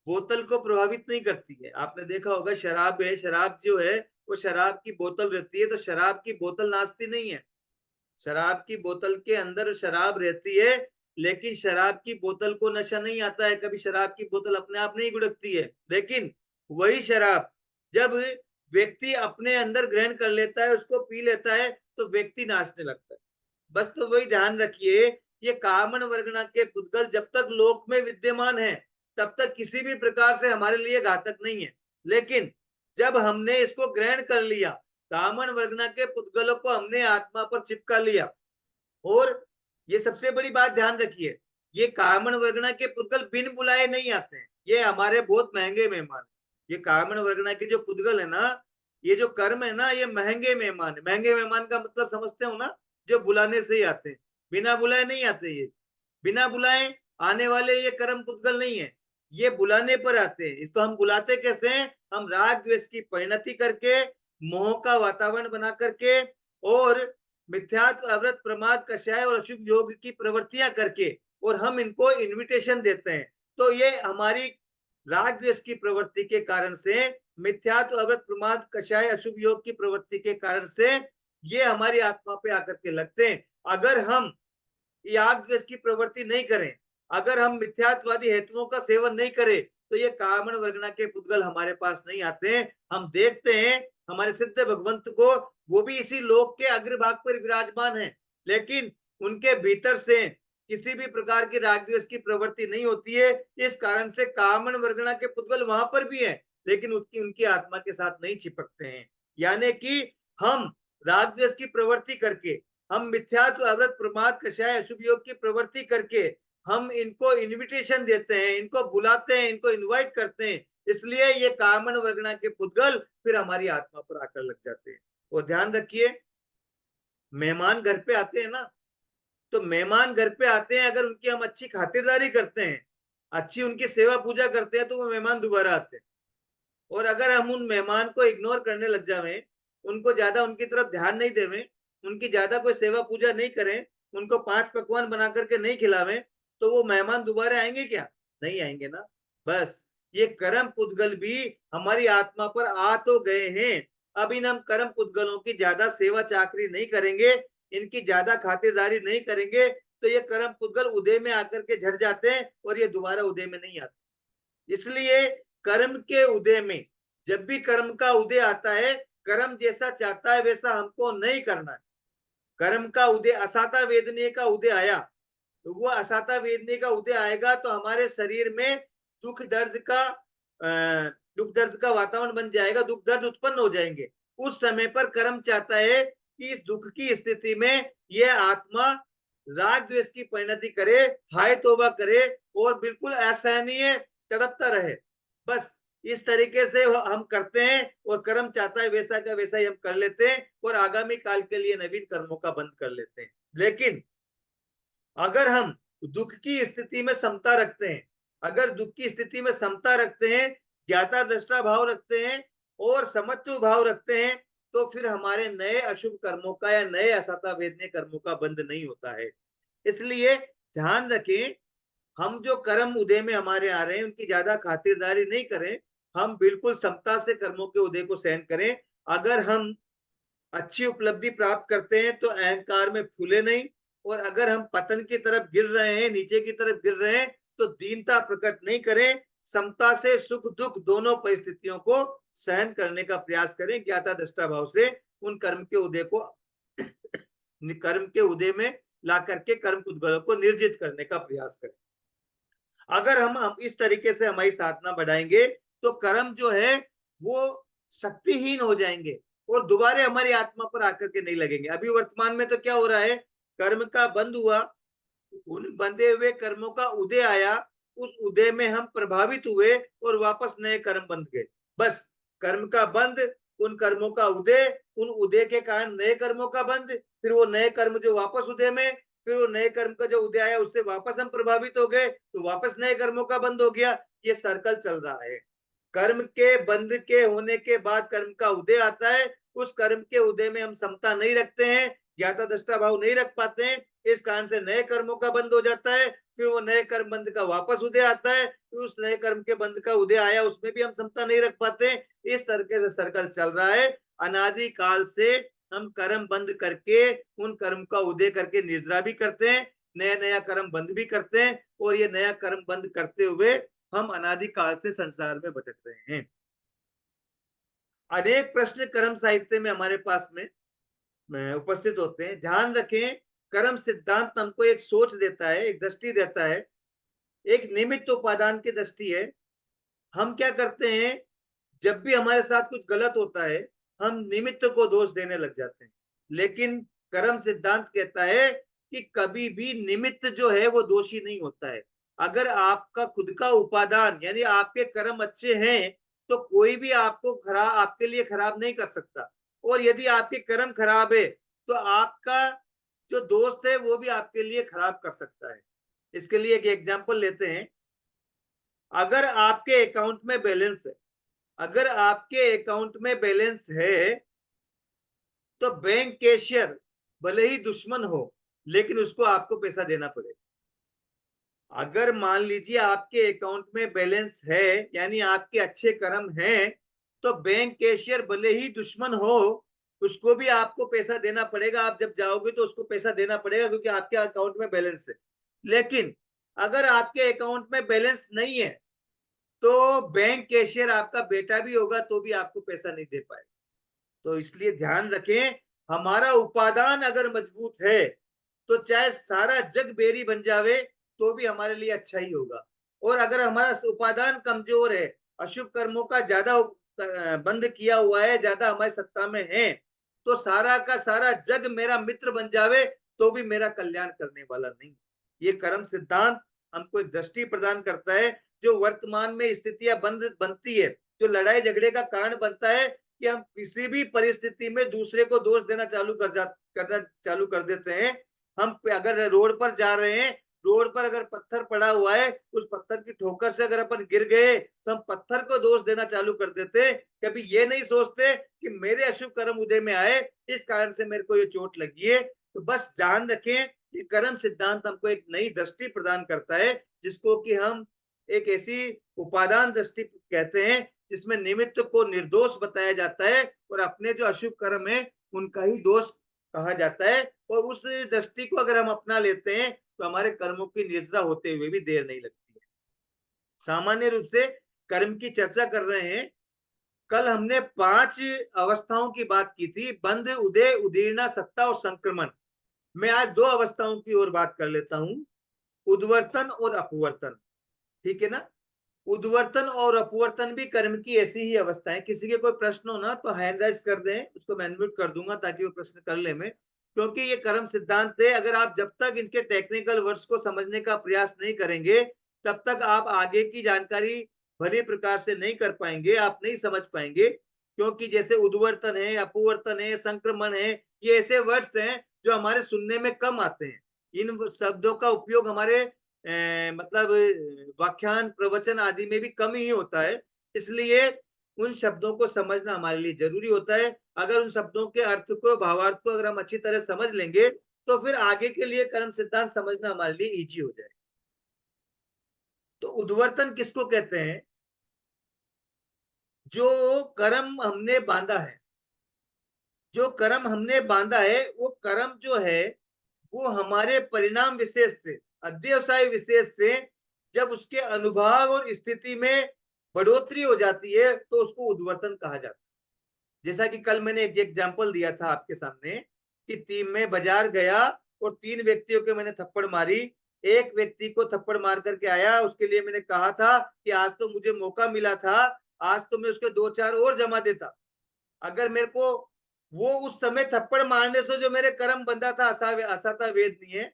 बोतल को प्रभावित नहीं करती है। आपने देखा होगा शराब है, शराब जो है वो शराब की बोतल रहती है, तो शराब की बोतल नाचती नहीं है। शराब की बोतल के अंदर शराब रहती है, लेकिन शराब की बोतल को नशा नहीं आता है। कभी शराब की बोतल अपने आप नहीं गुड़कती है। लेकिन वही शराब जब व्यक्ति अपने अंदर ग्रहण कर लेता है, उसको पी लेता है, तो व्यक्ति नाचने लगता है। बस तो वही ध्यान रखिए, ये कार्मण वर्गणा के पुद्गल जब तक लोक में विद्यमान है तब तक किसी भी प्रकार से हमारे लिए घातक नहीं है। लेकिन जब हमने इसको ग्रहण कर लिया, कार्मण वर्गणा के पुद्गलों को हमने आत्मा पर चिपका लिया, और ये सबसे बड़ी बात ध्यान रखिए, ये कार्मण वर्गणा के पुद्गल बिन बुलाए नहीं आते हैं। ये हमारे बहुत महंगे मेहमान। ये कार्मण वर्गणा के जो पुद्गल है ना, ये जो कर्म है ना, ये महंगे मेहमान है। महंगे मेहमान का मतलब समझते हो ना, जो बुलाने से ही आते हैं, बिना बुलाए नहीं आते। ये बिना बुलाए आने वाले ये कर्म पुद्गल नहीं है, ये बुलाने पर आते हैं। इसको हम बुलाते कैसे हैं? हम राग द्वेष की परिणति करके, मोह का वातावरण बना करके, और मिथ्यात्व, अव्रत, प्रमाद, कषाय और अशुभ योग की प्रवृत्तियां करके, और हम इनको इनविटेशन देते हैं। तो ये हमारी राग द्वेष की प्रवृत्ति के कारण से, मिथ्यात्व, अव्रत, प्रमाद, कषाय, अशुभ योग की प्रवृत्ति के कारण से ये हमारी आत्मा पे आकर के लगते हैं। अगर हम राग द्वेष की प्रवृत्ति नहीं करें, अगर हम मिथ्यात्वादी हेतुओं का सेवन नहीं करें, तो ये कार्मण वर्गणा के पुद्गल हमारे पास नहीं आते हैं। हम देखते हैं हमारे सिद्ध भगवंत को, वो भी इसी लोक के अग्रभाग पर विराजमान है, लेकिन उनके भीतर से किसी भी प्रकार की राग द्वेष की प्रवृत्ति नहीं होती है। इस कारण से कार्मण वर्गणा के पुद्गल वहां पर भी है, लेकिन उनकी आत्मा के साथ नहीं चिपकते हैं। यानी कि हम राग द्वेष की प्रवृत्ति करके, हम मिथ्यात्व, अव्रत, प्रमाद, कषाय, अशुभ योग की प्रवृत्ति करके हम इनको इनविटेशन देते हैं, इनको बुलाते हैं, इनको इनवाइट करते हैं। इसलिए ये कार्मण वर्गणा के पुद्गल फिर हमारी आत्मा पर आकर लग जाते हैं। और ध्यान रखिए, मेहमान घर पे आते हैं ना, तो मेहमान घर पे आते हैं, अगर उनकी हम अच्छी खातिरदारी करते हैं, अच्छी उनकी सेवा पूजा करते हैं, तो वो मेहमान दोबारा आते हैं। और अगर हम उन मेहमान को इग्नोर करने लग जाएं, उनको ज्यादा उनकी तरफ ध्यान नहीं देवें, उनकी ज्यादा कोई सेवा पूजा नहीं करें, उनको 5 पकवान बना करके नहीं खिलावें, तो वो मेहमान दोबारा आएंगे क्या? नहीं आएंगे ना। बस ये कर्म पुद्गल भी हमारी आत्मा पर आ तो गए हैं, अब इन हम कर्म पुद्गलों की ज्यादा सेवा चाकरी नहीं करेंगे, इनकी ज्यादा खातिरदारी नहीं करेंगे, तो ये कर्म पुद्गल उदय में आकर के झड़ जाते हैं और ये दोबारा उदय में नहीं आते। इसलिए कर्म के उदय में, जब भी कर्म का उदय आता है, कर्म जैसा चाहता है वैसा हमको नहीं करना है। कर्म का उदय, असाता वेदने का उदय आया, तो वो असाता वेदने का उदय आएगा तो हमारे शरीर में दुख दर्द का वातावरण बन जाएगा, दुख दर्द उत्पन्न हो जाएंगे। उस समय पर कर्म चाहता है कि इस दुख की स्थिति में यह आत्मा राग द्वेष की परिणति करे, हाय तौबा करे और बिल्कुल असहनीय तड़पता रहे। बस इस तरीके से हम करते हैं और कर्म चाहता है वैसा का वैसा ही हम कर लेते हैं और आगामी काल के लिए नवीन कर्मों का बंद कर लेते हैं। लेकिन अगर हम दुख की स्थिति में समता रखते हैं, अगर दुख की स्थिति में समता रखते हैं, ज्ञाता दृष्टा भाव रखते हैं और समत्व भाव रखते हैं, तो फिर हमारे नए अशुभ कर्मों का या नए असाता वेदनीय कर्मों का बंद नहीं होता है। इसलिए ध्यान रखें, हम जो कर्म उदय में हमारे आ रहे हैं उनकी ज्यादा खातिरदारी नहीं करें, हम बिल्कुल समता से कर्मों के उदय को सहन करें। अगर हम अच्छी उपलब्धि प्राप्त करते हैं तो अहंकार में फूले नहीं, और अगर हम पतन की तरफ गिर रहे हैं, नीचे की तरफ गिर रहे हैं, तो दीनता प्रकट नहीं करें, समता से सुख दुख दोनों परिस्थितियों को सहन करने का प्रयास करें, ज्ञाता दृष्टा भाव से उन कर्म के उदय को कर्म के उदय में ला करके कर्म पुद्गलों को निर्जित करने का प्रयास करें। अगर हम इस तरीके से हमारी साधना बढ़ाएंगे तो कर्म जो है वो शक्तिहीन हो जाएंगे और दोबारा हमारी आत्मा पर आकर के नहीं लगेंगे। अभी वर्तमान में तो क्या हो रहा है, कर्म का बंद हुआ, उन बंधे हुए कर्मों का उदय आया, उस उदय में हम प्रभावित हुए और वापस नए कर्म बंध गए। बस कर्म का बंद, उन कर्मों का उदय, उन उदय के कारण नए कर्मों का बंद, फिर वो नए कर्म जो वापस उदय में, फिर वो नए कर्म का जो उदय आया उससे वापस हम प्रभावित हो गए तो वापस नए कर्मों का बंद हो गया। ये सर्कल चल रहा है। कर्म के बंद के होने के बाद कर्म का उदय आता है, उस कर्म के उदय में हम समता नहीं रखते हैं, ज्ञाता दृष्टा भाव नहीं रख पाते हैं, इस कारण से नए कर्मों का बंद हो जाता है, फिर वो नए कर्म बंद का वापस उदय आता है, फिर उस नए कर्म के बंद का उदय आया उसमें भी हम समता नहीं रख पाते। इस तरीके से सर्कल चल रहा है। अनादि काल से हम कर्म बंद करके उन कर्म का उदय करके निद्रा भी करते हैं, नया नया कर्म बंद भी करते हैं, और ये नया कर्म बंद करते हुए हम अनादि काल से संसार में भटक रहे हैं। अनेक प्रश्न कर्म साहित्य में हमारे पास में उपस्थित होते हैं। ध्यान रखें, कर्म सिद्धांत हमको एक सोच देता है, एक दृष्टि देता है, एक निमित्त उपादान की दृष्टि है। हम क्या करते हैं, जब भी हमारे साथ कुछ गलत होता है हम निमित्त को दोष देने लग जाते हैं, लेकिन कर्म सिद्धांत कहता है कि कभी भी निमित्त जो है वो दोषी नहीं होता है। अगर आपका खुद का उपादान यानी आपके कर्म अच्छे हैं तो कोई भी आपको खराब, आपके लिए खराब नहीं कर सकता, और यदि आपके कर्म खराब है तो आपका जो दोस्त है वो भी आपके लिए खराब कर सकता है। इसके लिए एक एग्जांपल लेते हैं। अगर आपके अकाउंट में बैलेंस है, अगर आपके अकाउंट में बैलेंस है तो बैंक कैशियर भले ही दुश्मन हो लेकिन उसको आपको पैसा देना पड़ेगा। अगर मान लीजिए आपके अकाउंट में बैलेंस है यानी आपके अच्छे कर्म हैं, तो बैंक कैशियर भले ही दुश्मन हो उसको भी आपको पैसा देना पड़ेगा। आप जब जाओगे तो उसको पैसा देना पड़ेगा क्योंकि आपके अकाउंट में बैलेंस है। लेकिन अगर आपके अकाउंट में बैलेंस नहीं है तो बैंक कैशियर आपका बेटा भी होगा तो भी आपको पैसा नहीं दे पाएगा। तो इसलिए ध्यान रखें, हमारा उपादान अगर मजबूत है तो चाहे सारा जग बेरी बन जावे तो भी हमारे लिए अच्छा ही होगा, और अगर हमारा उपादान कमजोर है, अशुभ कर्मों का ज्यादा बंद किया हुआ है, ज्यादा हमारी सत्ता में है, तो सारा का सारा जग मेरा मित्र बन जावे तो भी मेरा कल्याण करने वाला नहीं। ये कर्म सिद्धांत हमको एक दृष्टि प्रदान करता है। जो वर्तमान में स्थितियां बनती है, जो लड़ाई झगड़े का कारण बनता है कि हम किसी भी परिस्थिति में दूसरे को दोष देना करना चालू कर देते हैं। हम अगर रोड पर जा रहे हैं, रोड पर अगर पत्थर पड़ा हुआ है, उस पत्थर की ठोकर से अगर अपन गिर गए तो हम पत्थर को दोष देना चालू कर देते, कभी ये नहीं सोचते कि मेरे अशुभ कर्म उदय में आए, इस कारण से मेरे को ये चोट लगी है। तो बस ध्यान रखें, ये कर्म सिद्धांत हमको एक नई दृष्टि प्रदान करता है जिसको कि हम एक ऐसी उपादान दृष्टि कहते हैं जिसमें निमित्त को निर्दोष बताया जाता है और अपने जो अशुभ कर्म है उनका ही दोष कहा जाता है। और उस दृष्टि को अगर हम अपना लेते हैं तो हमारे कर्मों की निर्जरा होते हुए भी देर नहीं लगती है। सामान्य रूप से कर्म की चर्चा कर रहे हैं। कल हमने 5 अवस्थाओं की बात की थी, बंध, उदय, उदीर्णा, सत्ता और संक्रमण। मैं आज 2 अवस्थाओं की ओर बात कर लेता हूं, उद्वर्तन और अपवर्तन। ठीक है ना। उद्वर्तन और अपवर्तन भी कर्म की ऐसी ही अवस्था है। किसी के कोई प्रश्न हो ना तो हैंड राइज कर दें, उसको मैं अनम्यूट कर दूंगा ताकि वो प्रश्न कर ले में, क्योंकि ये कर्म सिद्धांत है। अगर आप जब तक इनके टेक्निकल वर्ड्स को समझने का प्रयास नहीं करेंगे तब तक आप आगे की जानकारी भली प्रकार से नहीं कर पाएंगे, आप नहीं समझ पाएंगे। क्योंकि जैसे उद्वर्तन है, अपवर्तन है, संक्रमण है, ये ऐसे वर्ड्स हैं जो हमारे सुनने में कम आते हैं। इन शब्दों का उपयोग हमारे मतलब व्याख्यान, प्रवचन आदि में भी कम ही होता है, इसलिए उन शब्दों को समझना हमारे लिए जरूरी होता है। अगर उन शब्दों के अर्थ को, भावार्थ को अगर हम अच्छी तरह समझ लेंगे तो फिर आगे के लिए कर्म सिद्धांत समझना हमारे लिए इजी हो जाए। तो उद्वर्तन किसको कहते हैं? जो कर्म हमने बांधा है, जो कर्म हमने बांधा है वो कर्म जो है वो हमारे परिणाम विशेष से, अध्यवसाय विशेष से जब उसके अनुभाग और स्थिति में बढ़ोतरी हो जाती है तो उसको उद्वर्तन कहा जाता है। जैसा कि कल मैंने एक एग्जांपल दिया था आपके सामने कि मैं बाजार गया और 3 व्यक्तियों के मैंने थप्पड़ मारी। एक व्यक्ति को थप्पड़ मार करके आया, उसके लिए मैंने कहा था कि आज तो मुझे मौका मिला था, आज तो मैं उसके 2-4 और जमा देता। अगर मेरे को वो उस समय थप्पड़ मारने से जो मेरे कर्म बंधा था असाता वेदनीय,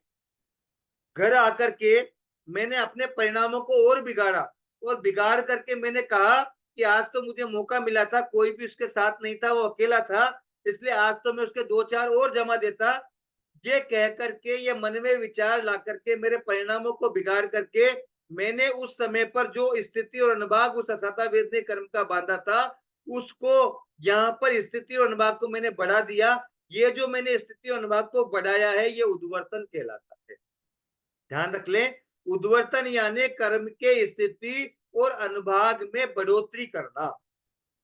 घर आकर के मैंने अपने परिणामों को और बिगाड़ा और बिगाड़ करके मैंने कहा कि आज तो मुझे मौका मिला था, कोई भी उसके साथ नहीं था, वो अकेला था, इसलिए आज तो मैं उसके 2-4 और जमा देता। ये कह करके ये मन में विचार ला करके मेरे परिणामों को बिगाड़ करके मैंने उस समय पर जो स्थिति और अनुभाग उस असाता वेदनीय कर्म का बांधा था उसको यहाँ पर स्थिति और अनुभाग को मैंने बढ़ा दिया। ये जो मैंने स्थिति और अनुभाग को बढ़ाया है ये उद्वर्तन कहलाता है। ध्यान रख लें, उद्वर्तन यानी कर्म के स्थिति और अनुभाग में बढ़ोतरी करना।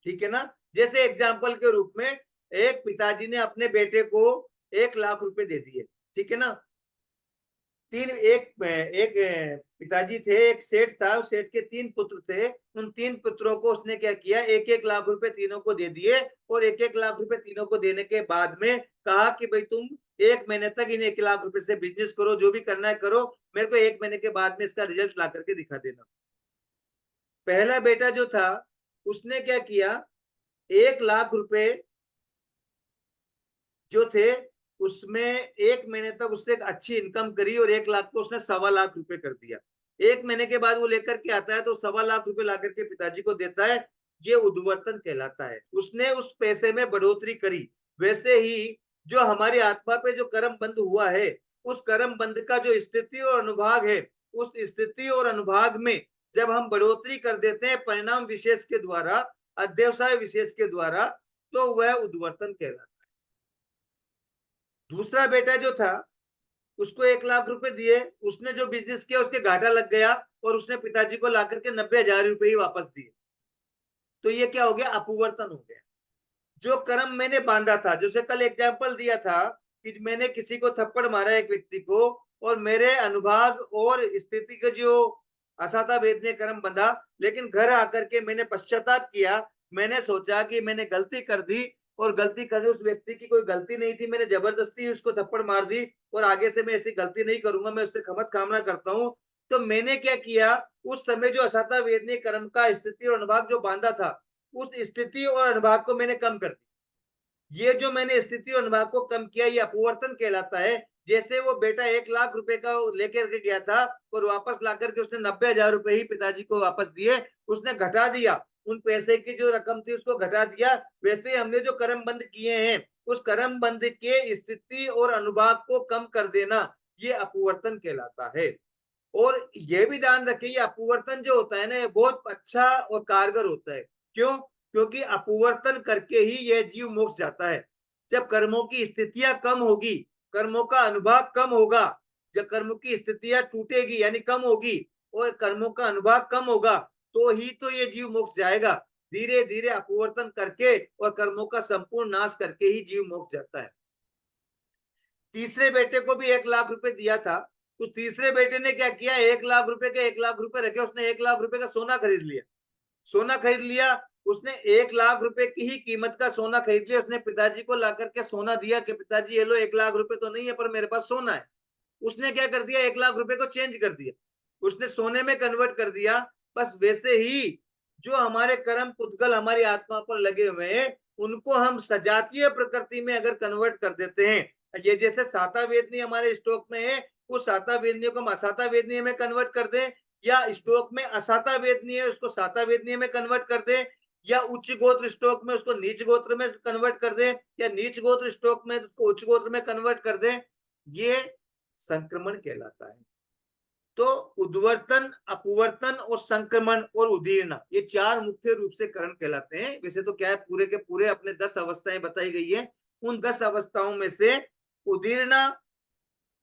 ठीक है ना। जैसे एग्जाम्पल के रूप में एक पिताजी ने अपने बेटे को 1 लाख रुपए दे दिए। ठीक है ना। एक पिताजी थे, एक सेठ था, उस सेठ के 3 पुत्र थे। उन 3 पुत्रों को उसने क्या किया, 1-1 लाख रुपए तीनों को दे दिए और 1-1 लाख रुपए तीनों को देने के बाद में कहा कि भाई तुम 1 महीने तक इन 1 लाख रुपए से बिजनेस करो, जो भी करना है करो, मेरे को 1 महीने के बाद में इसका रिजल्ट ला करके दिखा देना। पहला बेटा जो था उसने क्या किया, 1 लाख रुपए जो थे उसमें 1 महीने तक उससे एक अच्छी इनकम करी और 1 लाख को उसने 1.25 लाख रुपए कर दिया। 1 महीने के बाद वो लेकर के आता है तो 1.25 लाख रुपए ला करके पिताजी को देता है। ये उद्वर्तन कहलाता है। उसने उस पैसे में बढ़ोतरी करी। वैसे ही जो हमारी आत्मा पे जो कर्म बंध हुआ है उस कर्म बंध का जो स्थिति और अनुभाग है, उस स्थिति और अनुभाग में जब हम बढ़ोतरी कर देते हैं परिणाम विशेष के द्वारा, अध्यवसाय विशेष के द्वारा, तो वह उद्वर्तन कहलाता है। दूसरा बेटा जो था उसको 1 लाख रुपए दिए, उसने जो बिजनेस किया उसके घाटा लग गया और उसने पिताजी को लाकर के 90,000 रुपए ही वापस दिए। तो ये क्या हो गया, अपवर्तन हो गया। जो कर्म मैंने बांधा था, जैसे कल एग्जांपल दिया था कि मैंने किसी को थप्पड़ मारा एक व्यक्ति को और मेरे अनुभाग और स्थिति का जो असाता वेदनीय कर्म बंधा, लेकिन घर आकर के मैंने पश्चाताप किया, मैंने सोचा कि मैंने गलती कर दी और गलती कर उस व्यक्ति की कोई गलती नहीं थी, मैंने जबरदस्ती उसको थप्पड़ मार दी और आगे से मैं ऐसी गलती नहीं करूंगा, मैं उससे क्षमा कामना करता हूँ। तो मैंने क्या किया, उस समय जो असाता वेदनीय कर्म का स्थिति और अनुभाग जो बांधा था उस स्थिति और अनुभाग को मैंने कम कर दिया। ये जो मैंने स्थिति और अनुभाग को कम किया ये अपवर्तन कहलाता है। जैसे वो बेटा 1 लाख रुपए का लेकर के गया था और वापस ला करके उसने 90,000 रुपए ही पिताजी को वापस दिए, उसने घटा दिया, उन पैसे की जो रकम थी उसको घटा दिया। वैसे हमने जो कर्म बंद किए हैं उस कर्म बंद के स्थिति और अनुभाग को कम कर देना ये अपवर्तन कहलाता है। और ये भी ध्यान रखिए ये अपवर्तन जो होता है ना ये बहुत अच्छा और कारगर होता है। क्यों? क्योंकि अपवर्तन करके ही यह जीव मोक्ष जाता है। जब कर्मों की स्थितियां कम होगी, कर्मों का अनुभाग कम होगा, जब कर्मों की स्थितियां टूटेगी यानी कम होगी और कर्मों का अनुभाग कम होगा तो ही तो ये जीव मोक्ष जाएगा। धीरे धीरे अपवर्तन करके और कर्मों का संपूर्ण नाश करके ही जीव मोक्ष जाता है। तीसरे बेटे को भी 1 लाख रुपए दिया था। उस तीसरे बेटे ने क्या किया, 1 लाख रुपए के 1 लाख रुपए रखे, उसने 1 लाख रुपए का सोना खरीद लिया। सोना खरीद लिया उसने, 1 लाख रुपए की ही कीमत का सोना खरीद लिया। उसने पिताजी को ला करके सोना दिया कि पिताजी ये लो 1 लाख रुपए तो नहीं है पर मेरे पास सोना है। उसने क्या कर दिया, 1 लाख रुपए को चेंज कर दिया, उसने सोने में कन्वर्ट कर दिया। बस वैसे ही जो हमारे कर्म पुद्गल हमारी आत्मा पर लगे हुए हैं उनको हम सजातीय प्रकृति में अगर कन्वर्ट कर देते हैं, ये जैसे साता वेदनी हमारे स्टॉक में है उस साता वेदनी को हम असाता वेदनी में कन्वर्ट कर दें, या स्टॉक में असाता वेदनी है उसको साता वेदनी में कन्वर्ट कर दें, या उच्च गोत्र स्टॉक में उसको नीच गोत्र में कन्वर्ट कर दें, या नीच गोत्र स्टॉक में उसको उच्च गोत्र में कन्वर्ट कर दें, ये संक्रमण कहलाता है। तो उद्वर्तन, अपवर्तन और संक्रमण और उदीर्णा ये 4 मुख्य रूप से करण कहलाते हैं। वैसे तो क्या है पूरे के पूरे अपने 10 अवस्थाएं बताई गई है। उन 10 अवस्थाओं में से उदीर्णा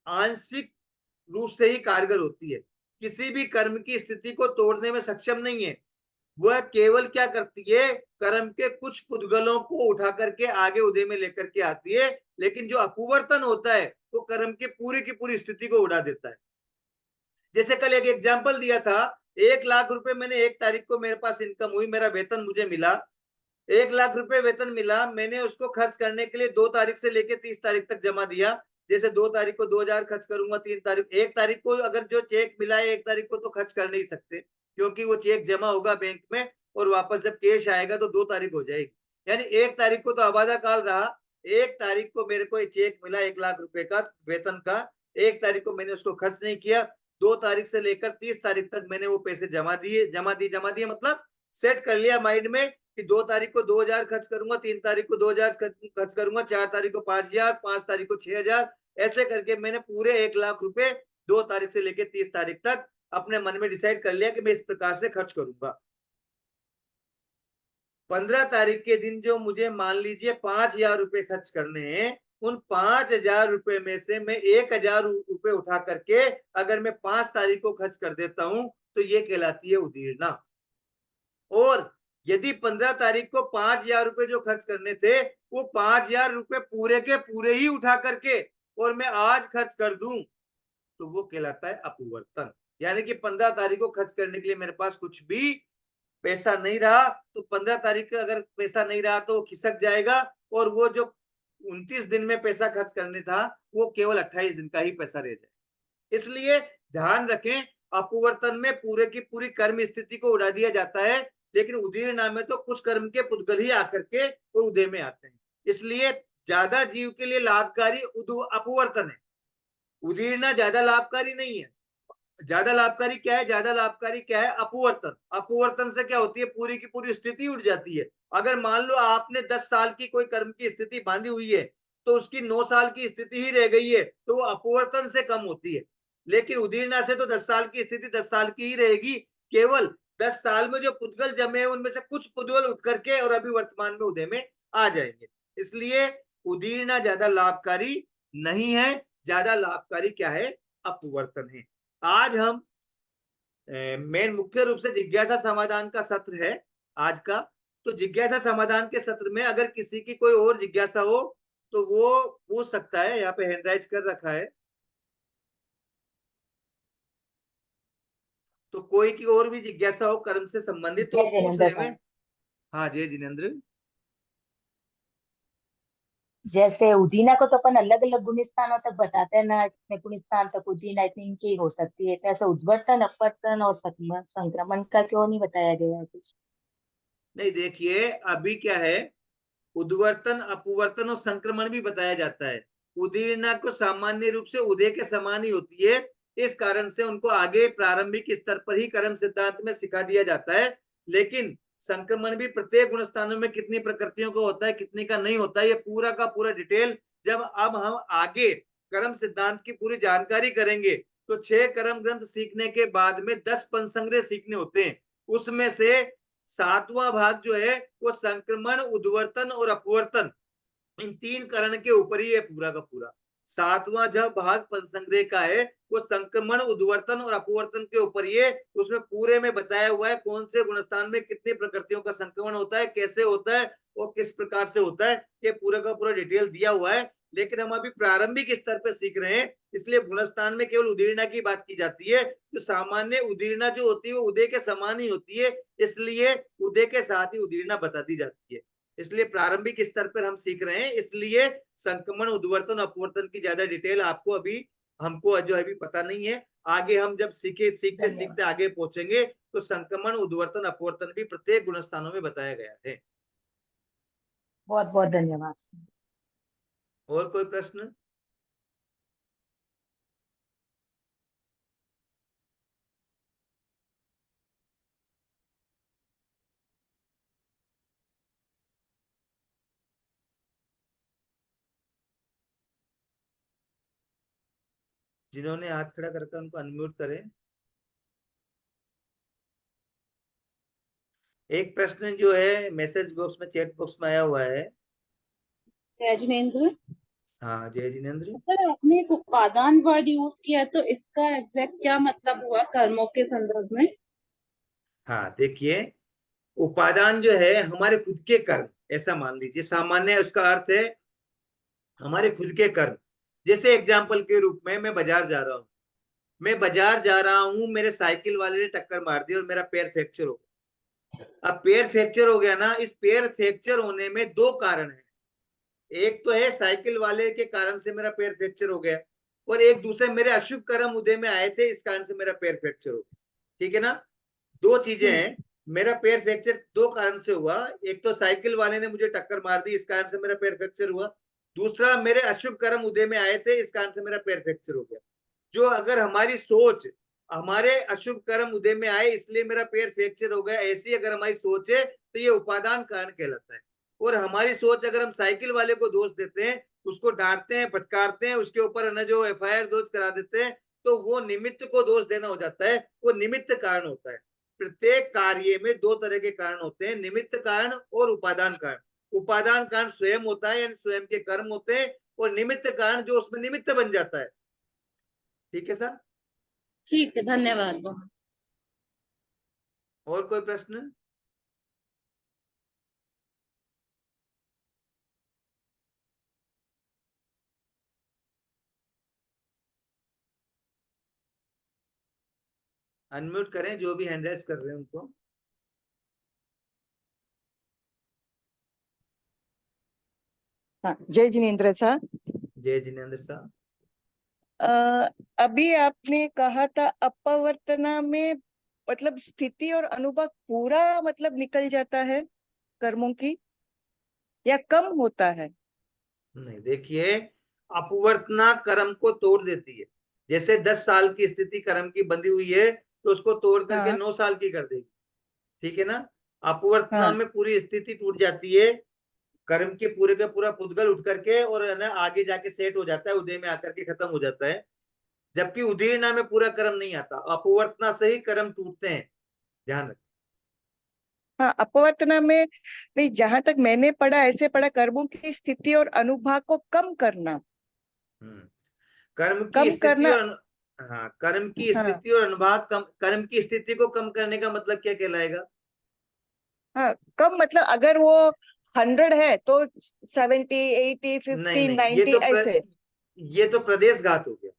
आंशिक रूप से ही कारगर होती है, किसी भी कर्म की स्थिति को तोड़ने में सक्षम नहीं है। वह केवल क्या करती है, कर्म के कुछ पुद्गलों को उठा करके आगे उदय में लेकर के आती है, लेकिन जो अपवर्तन होता है वो कर्म के पूरी की पूरी स्थिति को उड़ा देता है। जैसे कल एक एग्जाम्पल दिया था, 1 लाख रुपए मैंने 1 तारीख को मेरे पास इनकम हुई, मेरा वेतन मुझे मिला, 1 लाख रुपए वेतन मिला, मैंने उसको खर्च करने के लिए 2 तारीख से लेके 30 तारीख तक जमा दिया। जैसे 2 तारीख को 2,000 खर्च करूंगा, 3 तारीख 1 तारीख को अगर जो चेक मिला है 1 तारीख को तो खर्च कर नहीं सकते, क्योंकि वो चेक जमा होगा बैंक में और वापस जब कैश आएगा तो 2 तारीख हो जाएगी। यानी 1 तारीख को तो आबादा काल रहा, 1 तारीख को मेरे को चेक मिला 1 लाख रुपए का वेतन का, 1 तारीख को मैंने उसको खर्च नहीं किया, 2 तारीख से लेकर 30 तारीख तक मैंने वो पैसे जमा दिए मतलब सेट कर लिया माइंड में कि 2 तारीख को 2,000 खर्च करूंगा, 3 तारीख को 2,000 खर्च करूंगा, 4 तारीख को 5,000, 5 तारीख को 6,000, ऐसे करके मैंने पूरे 1 लाख रुपए 2 तारीख से लेकर 30 तारीख तक अपने मन में डिसाइड कर लिया कि मैं इस प्रकार से खर्च करूंगा। 15 तारीख के दिन जो मुझे मान लीजिए 5,000 रुपए खर्च करने हैं, उन 5,000 रुपए में से मैं 1,000 रुपए उठा करके अगर मैं 5 तारीख को खर्च कर देता हूं तो ये कहलाती है उदीर्णा। और यदि 15 तारीख को 5,000 रुपए जो खर्च करने थे वो 5,000 रुपए पूरे के पूरे ही उठा करके और मैं आज खर्च कर दूं तो वो कहलाता है अपवर्तन। यानी कि 15 तारीख को खर्च करने के लिए मेरे पास कुछ भी पैसा नहीं रहा, तो 15 तारीख का अगर पैसा नहीं रहा तो वो खिसक जाएगा, और वो जो 29 दिन में पैसा खर्च करने था वो केवल 28 दिन का ही पैसा रह जाए। इसलिए ध्यान रखें, अपवर्तन में पूरे की पूरी कर्म स्थिति को उड़ा दिया जाता है, लेकिन उदीर्णा में तो कुछ कर्म के पुद्गल ही आकर के और उदय में आते हैं। इसलिए ज्यादा जीव के लिए लाभकारी अपवर्तन है, उदीर्णा ज्यादा लाभकारी नहीं है। ज्यादा लाभकारी क्या है, ज्यादा लाभकारी क्या है, अपवर्तन। अपवर्तन से क्या होती है, पूरी की पूरी स्थिति उठ जाती है। अगर मान लो आपने 10 साल की कोई कर्म की स्थिति बांधी हुई है तो उसकी 9 साल की स्थिति ही रह गई है, तो वो अपवर्तन से कम होती है। लेकिन उदीर्णा से तो 10 साल की स्थिति 10 साल की ही रहेगी, केवल 10 साल में जो पुद्गल जमे हैं उनमें से कुछ पुद्गल उठ करके और अभी वर्तमान में उदय में आ जाएंगे। इसलिए उदीर्णा ज्यादा लाभकारी नहीं है, ज्यादा लाभकारी क्या है, अपवर्तन है। आज हम मेन मुख्य रूप से जिज्ञासा समाधान का सत्र है आज का। तो जिज्ञासा समाधान के सत्र में अगर किसी की कोई और जिज्ञासा हो तो वो पूछ सकता है, यहाँ पे हैंड राइज कर रखा है। तो कोई की और भी जिज्ञासा हो कर्म से संबंधित तो पूछ ले में। हाँ जय जिनेंद्र। जैसे उदीना को तो अपन अलग अलग गुण स्थानों तक बताते हैं ना, इतने गुण स्थान तक उदीना इतनी इनकी हो सकती है, तो ऐसे उद्वर्तन अपवर्तन और संक्रमण का क्यों नहीं बताया गया है कुछ? नहीं देखिए, अभी क्या है, उद्वर्तन अपवर्तन और संक्रमण भी बताया जाता है। उदीर्णा को सामान्य रूप से उदय के समान ही होती है, इस कारण से उनको आगे प्रारंभिक स्तर पर ही कर्म सिद्धांत में सिखा दिया जाता है। लेकिन संक्रमण भी प्रत्येक गुण स्थानों में कितनी प्रकृतियों का होता है, कितनी का नहीं होता है, ये पूरा का पूरा डिटेल जब अब हम आगे कर्म सिद्धांत की पूरी जानकारी करेंगे तो 6 कर्म ग्रंथ सीखने के बाद में 10 पंचसंग्रह सीखने होते हैं। उसमें से 7वां भाग जो है वो संक्रमण, उद्वर्तन और अपवर्तन, इन 3 करण के ऊपर ही है पूरा का पूरा। 7वां जब भाग पंचसंग्रह का है वो संक्रमण, उद्वर्तन और अपवर्तन के ऊपर ही है। उसमें पूरे में बताया हुआ है कौन से गुणस्थान में कितनी प्रकृतियों का संक्रमण होता है, कैसे होता है और किस प्रकार से होता है, ये पूरा का पूरा डिटेल दिया हुआ है। लेकिन हम अभी प्रारंभिक स्तर पर सीख रहे हैं, इसलिए गुणस्थान में केवल उदीर्णा की बात की जाती है। जो सामान्य उदीर्णा जो होती है वो उदय के समान ही होती है, इसलिए उदय के साथ ही उदीर्णा बता दी जाती है। इसलिए प्रारंभिक स्तर पर हम सीख रहे हैं, इसलिए संक्रमण, उद्वर्तन, अपवर्तन की ज्यादा डिटेल आपको अभी हमको जो है अभी पता नहीं है। आगे हम जब सीखते सीखते आगे पहुंचेंगे तो संक्रमण, उद्वर्तन, अपवर्तन भी प्रत्येक गुणस्थानों में बताया गया है। बहुत बहुत धन्यवाद। और कोई प्रश्न? जिन्होंने हाथ खड़ा करके उनको अनम्यूट करें। एक प्रश्न जो है मैसेज बॉक्स में, चैट बॉक्स में आया हुआ है। जय जिनेंद्र। हाँ जय जिनेंद्र। सर आपने एक उपादान वर्ड यूज किया, तो इसका एग्जैक्ट क्या मतलब हुआ कर्मों के संदर्भ में? हाँ देखिए, उपादान जो है हमारे खुद के कर्म, ऐसा मान लीजिए, सामान्य उसका अर्थ है हमारे खुद के कर्म। जैसे एग्जाम्पल के रूप में मैं बाजार जा रहा हूँ, मेरे साइकिल वाले ने टक्कर मार दी और मेरा पैर फ्रैक्चर हो गया। अब पैर फ्रैक्चर हो गया ना, इस पैर फ्रैक्चर होने में दो कारण है। एक तो है साइकिल वाले के कारण से मेरा पैर फ्रैक्चर हो गया, और एक दूसरे मेरे अशुभ कर्म उदय में आए थे, इस कारण से मेरा पैर फ्रैक्चर हो गया। ठीक है ना, दो चीजें हैं। मेरा पैर फ्रैक्चर दो कारण से हुआ, एक तो साइकिल वाले ने मुझे टक्कर मार दी, इस कारण से मेरा पैर फ्रैक्चर हुआ। दूसरा, मेरे अशुभ कर्म उदय में आए थे, इस कारण से मेरा पैर फ्रैक्चर हो गया। जो अगर हमारी सोच, हमारे अशुभ कर्म उदय में आए इसलिए मेरा पैर फ्रैक्चर हो गया, ऐसी अगर हमारी सोच है तो ये उपादान कारण कहलाता है। और हमारी सोच, अगर हम साइकिल वाले को दोष देते हैं, उसको डांटते हैं, फटकारते हैं, उसके ऊपर न जो FIR दर्ज करा देते हैं, तो वो निमित्त को दोष देना हो जाता है, वो निमित्त कारण होता है। प्रत्येक कार्य में दो तरह के कारण होते हैं, निमित्त कारण और उपादान कारण। उपादान कारण स्वयं होता है, यानी स्वयं के कर्म होते हैं, और निमित्त कारण जो उसमें निमित्त बन जाता है। ठीक है सर? ठीक है, धन्यवाद। और कोई प्रश्न? अनम्यूट करें जो भी हैंड रेज कर रहे हैं उनको। हाँ, जय जिनेन्द्र साहब। जय जिनेन्द्र साहब। अभी आपने कहा था अपवर्तना में मतलब स्थिति और अनुभव पूरा मतलब निकल जाता है कर्मों की, या कम होता है? नहीं, देखिए, अपवर्तना कर्म को तोड़ देती है। जैसे 10 साल की स्थिति कर्म की बंधी हुई है, तो उसको तोड़ करके 9 साल की कर देगी। ठीक है ना, अपवर्तना में पूरी स्थिति टूट जाती है, कर्म के पूरे का पूरा पुद्गल उठ करके और है ना आगे जाके सेट हो जाता है, उदय में आकर के खत्म हो जाता है। जबकि उदीर्णा में पूरा कर्म नहीं आता, अपवर्तना से ही कर्म टूटते हैं, ध्यान रखें। हाँ, अपवर्तना में नहीं, जहां तक मैंने पढ़ा, ऐसे पढ़ा, कर्मों की स्थिति और अनुभव को कम करना। कर्म की स्थिति और हाँ, कर्म की स्थिति और अनुभव कम, कर्म की स्थिति को कम करने का मतलब क्या कहलाएगा? हाँ, कम मतलब अगर वो 100 है तो 70, 80, 50, 90 ऐसे। ये तो प्रदेशघात हो गया।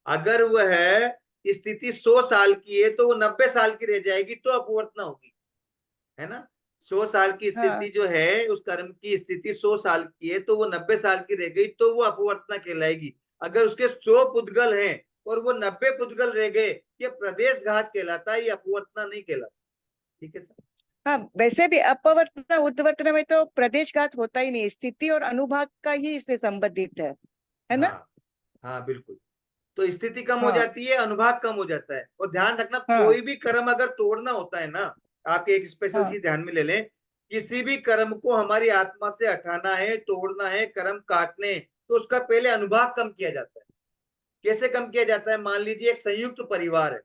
अगर वह स्थिति 100 साल की है तो वो 90 साल की रह जाएगी, तो अपवर्तना होगी, है ना। 100 साल की स्थिति जो है, उस कर्म की स्थिति 100 साल की है, तो वो 90 साल की रह गई, तो वो अपवर्तना कहलाएगी। अगर उसके 100 पुद्गल हैं और वो 90 पुद्गल रह गए, ये प्रदेशघात कहलाता है, ये अपवर्तना नहीं कहलाता। ठीक है सर? हाँ, वैसे भी अपवर्तना उद्वर्तना में तो प्रदेशघात होता ही नहीं, स्थिति और अनुभव का ही इससे संबंधित है ना? हाँ बिल्कुल। तो स्थिति कम हो जाती है, अनुभव कम हो जाता है। और ध्यान रखना, कोई भी कर्म अगर तोड़ना होता है ना, आपके एक स्पेशल चीज ध्यान में ले लें, किसी भी कर्म को हमारी आत्मा से हटाना है, तोड़ना है, कर्म काटने, तो उसका पहले अनुभव कम किया जाता है। कैसे कम किया जाता है? मान लीजिए एक संयुक्त परिवार है,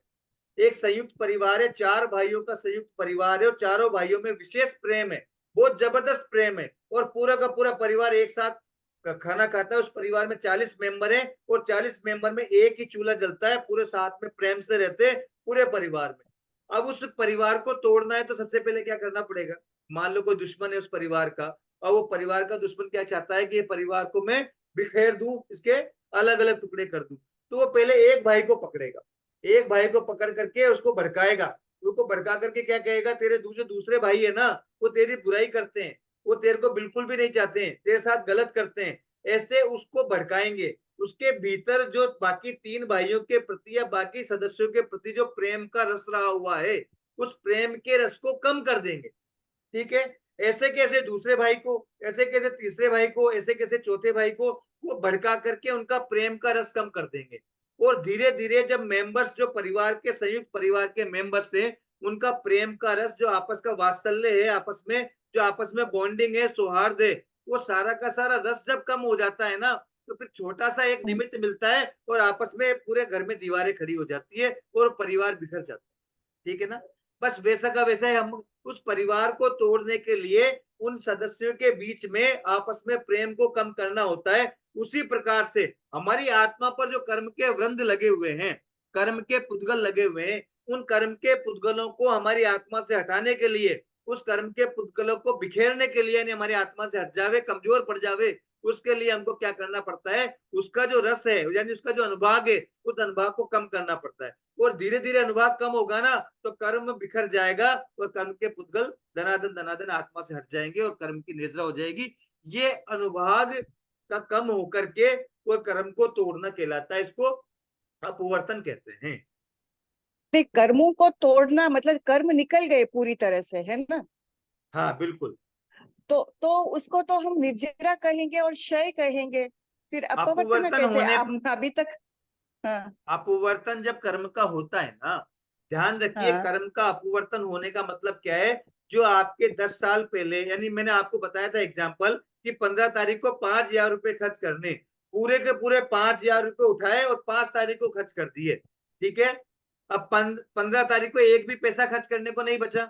एक संयुक्त परिवार है, 4 भाइयों का संयुक्त परिवार है, और चारों भाइयों में विशेष प्रेम है, बहुत जबरदस्त प्रेम है, और पूरा का पूरा परिवार एक साथ खाना खाता है। उस परिवार में 40 मेंबर हैं, और 40 मेंबर में एक ही चूल्हा जलता है, पूरे साथ में प्रेम से रहते हैं पूरे परिवार में। अब उस परिवार को तोड़ना है तो सबसे पहले क्या करना पड़ेगा? मान लो कोई दुश्मन है उस परिवार का, और वो परिवार का दुश्मन क्या चाहता है कि ये परिवार को मैं बिखेर दूं, इसके अलग अलग टुकड़े कर दूं। तो वो पहले एक भाई को पकड़ेगा, एक भाई को पकड़ करके उसको भड़काएगा, उसको भड़का करके क्या कहेगा, तेरे दूसरे भाई है ना, वो तेरी बुराई करते हैं, वो तेरे को बिल्कुल भी नहीं चाहते हैं, तेरे साथ गलत करते हैं, ऐसे उसको भड़काएंगे। उसके भीतर जो बाकी 3 भाइयों के प्रति या बाकी सदस्यों के प्रति जो प्रेम का रस रहा हुआ है, उस प्रेम के रस को कम कर देंगे। ठीक है, ऐसे कैसे दूसरे भाई को, ऐसे कैसे तीसरे भाई को, ऐसे कैसे चौथे भाई को, वो भड़का करके उनका प्रेम का रस कम कर देंगे। और धीरे धीरे जब मेंबर्स, जो परिवार के संयुक्त परिवार के मेंबर्स हैं, उनका प्रेम का रस, जो आपस का वात्सल्य है, आपस में जो आपस में बॉन्डिंग है, सौहार्द है, वो सारा का सारा रस जब कम हो जाता है ना, तो फिर छोटा सा एक निमित्त मिलता है और आपस में पूरे घर में दीवारें खड़ी हो जाती है और परिवार बिखर जाता है। ठीक है ना, बस वैसा का वैसा ही हम उस परिवार को तोड़ने के लिए उन सदस्यों के बीच में आपस में प्रेम को कम करना होता है। उसी प्रकार से हमारी आत्मा पर जो कर्म के वृंद लगे हुए हैं, कर्म के पुद्गल लगे हुए हैं, उन कर्म के पुद्गलों को हमारी आत्मा से हटाने के लिए उस कर्म के पुद्गलों को बिखेरने के लिए, यानी हमारी आत्मा से हट जावे, कमजोर पड़ जावे, उसके लिए हमको क्या करना पड़ता है, उसका जो रस है यानी उसका जो अनुभाग है, उस अनुभाग को कम करना पड़ता है। और धीरे धीरे अनुभाग कम होगा ना तो कर्म बिखर जाएगा और कर्म के पुद्गल धनाधन धनाधन आत्मा से हट जाएंगे और कर्म की निद्रा हो जाएगी। ये अनुभाग का कम होकर के वो कर्म को तोड़ना कहलाता है, इसको अपवर्तन कहते हैं। कर्मों को तोड़ना मतलब कर्म निकल गए पूरी तरह से, है ना? हाँ बिल्कुल। तो उसको तो हम निर्जरा कहेंगे और क्षय कहेंगे, फिर अपवर्तन अपवर्तन कैसे? होने आप अभी तक हाँ अपवर्तन जब कर्म का होता है ना, ध्यान रखिए, हाँ कर्म का अपवर्तन होने का मतलब क्या है, जो आपके 10 साल पहले, यानी मैंने आपको बताया था एग्जाम्पल कि 15 तारीख को 5,000 रुपए खर्च करने, पूरे के पूरे 5,000 रुपए उठाए और 5 तारीख को खर्च कर दिए, ठीक है। अब 15 तारीख को एक भी पैसा खर्च करने को नहीं बचा,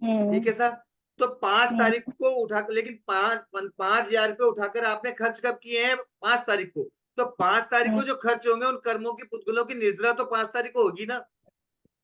ठीक है साहब। तो 5 तारीख को उठा, लेकिन 5,000 रुपए उठाकर आपने खर्च कब किए हैं? 5 तारीख को। तो 5 तारीख को जो खर्च होंगे उन कर्मों की पुद्गलों की निद्रा तो 5 तारीख को होगी ना।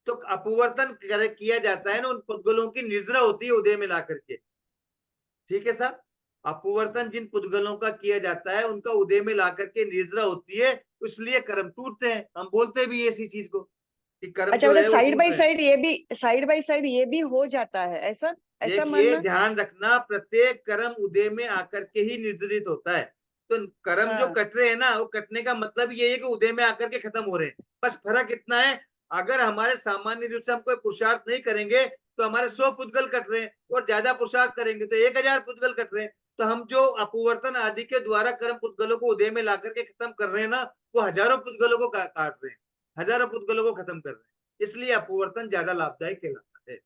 तो अपवर्तन किया जाता है ना, उन पुद्गलों की निद्रा होती है उदय में ला करके, ठीक है साहब। अपवर्तन जिन पुद्गलों का किया जाता है उनका उदय में ला करके निद्रा होती है, इसलिए कर्म टूटते हैं। हम बोलते भी इसी चीज को कि कर्म अच्छा, जो है मतलब वो साइड टूट बाय रहे हैं। साइड ये भी, साइड बाय साइड ये भी हो जाता है, ऐसा ऐसा देखिए मानना? ध्यान रखना, प्रत्येक कर्म उदय में आकर के ही निर्धारित होता है। तो कर्म जो हाँ कट रहे हैं ना, वो कटने का मतलब ये है कि उदय में आकर के खत्म हो रहे हैं। बस फर्क इतना है, अगर हमारे सामान्य रूप से हम कोई पुरुषार्थ नहीं करेंगे तो हमारे 100 पुद्गल कट रहे हैं, और ज्यादा पुरुषार्थ करेंगे तो 1,000 पुद्गल कट रहे हैं। तो हम जो अपवर्तन आदि के द्वारा कर्म पुद्गलों को उदय में ला करके खत्म कर रहे हैं ना, वो हजारों पुद्गलों को काट रहे हैं, हजारों पुद्गलों को खत्म कर रहे हैं। इसलिए अपवर्तन ज्यादा लाभदायक कहलाता है।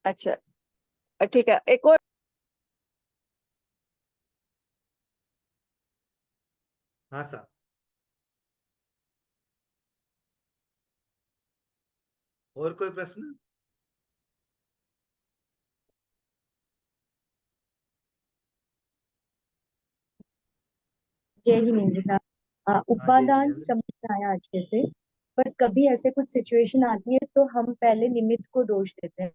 अच्छा ठीक है, एक और। हाँ साहब, और कोई प्रश्न? जय जिनेन्द्र साहब, हाँ जय उपादान जिनेन्द्र। समझ में आया अच्छे से, पर कभी ऐसे कुछ सिचुएशन आती है तो हम पहले निमित्त को दोष देते हैं,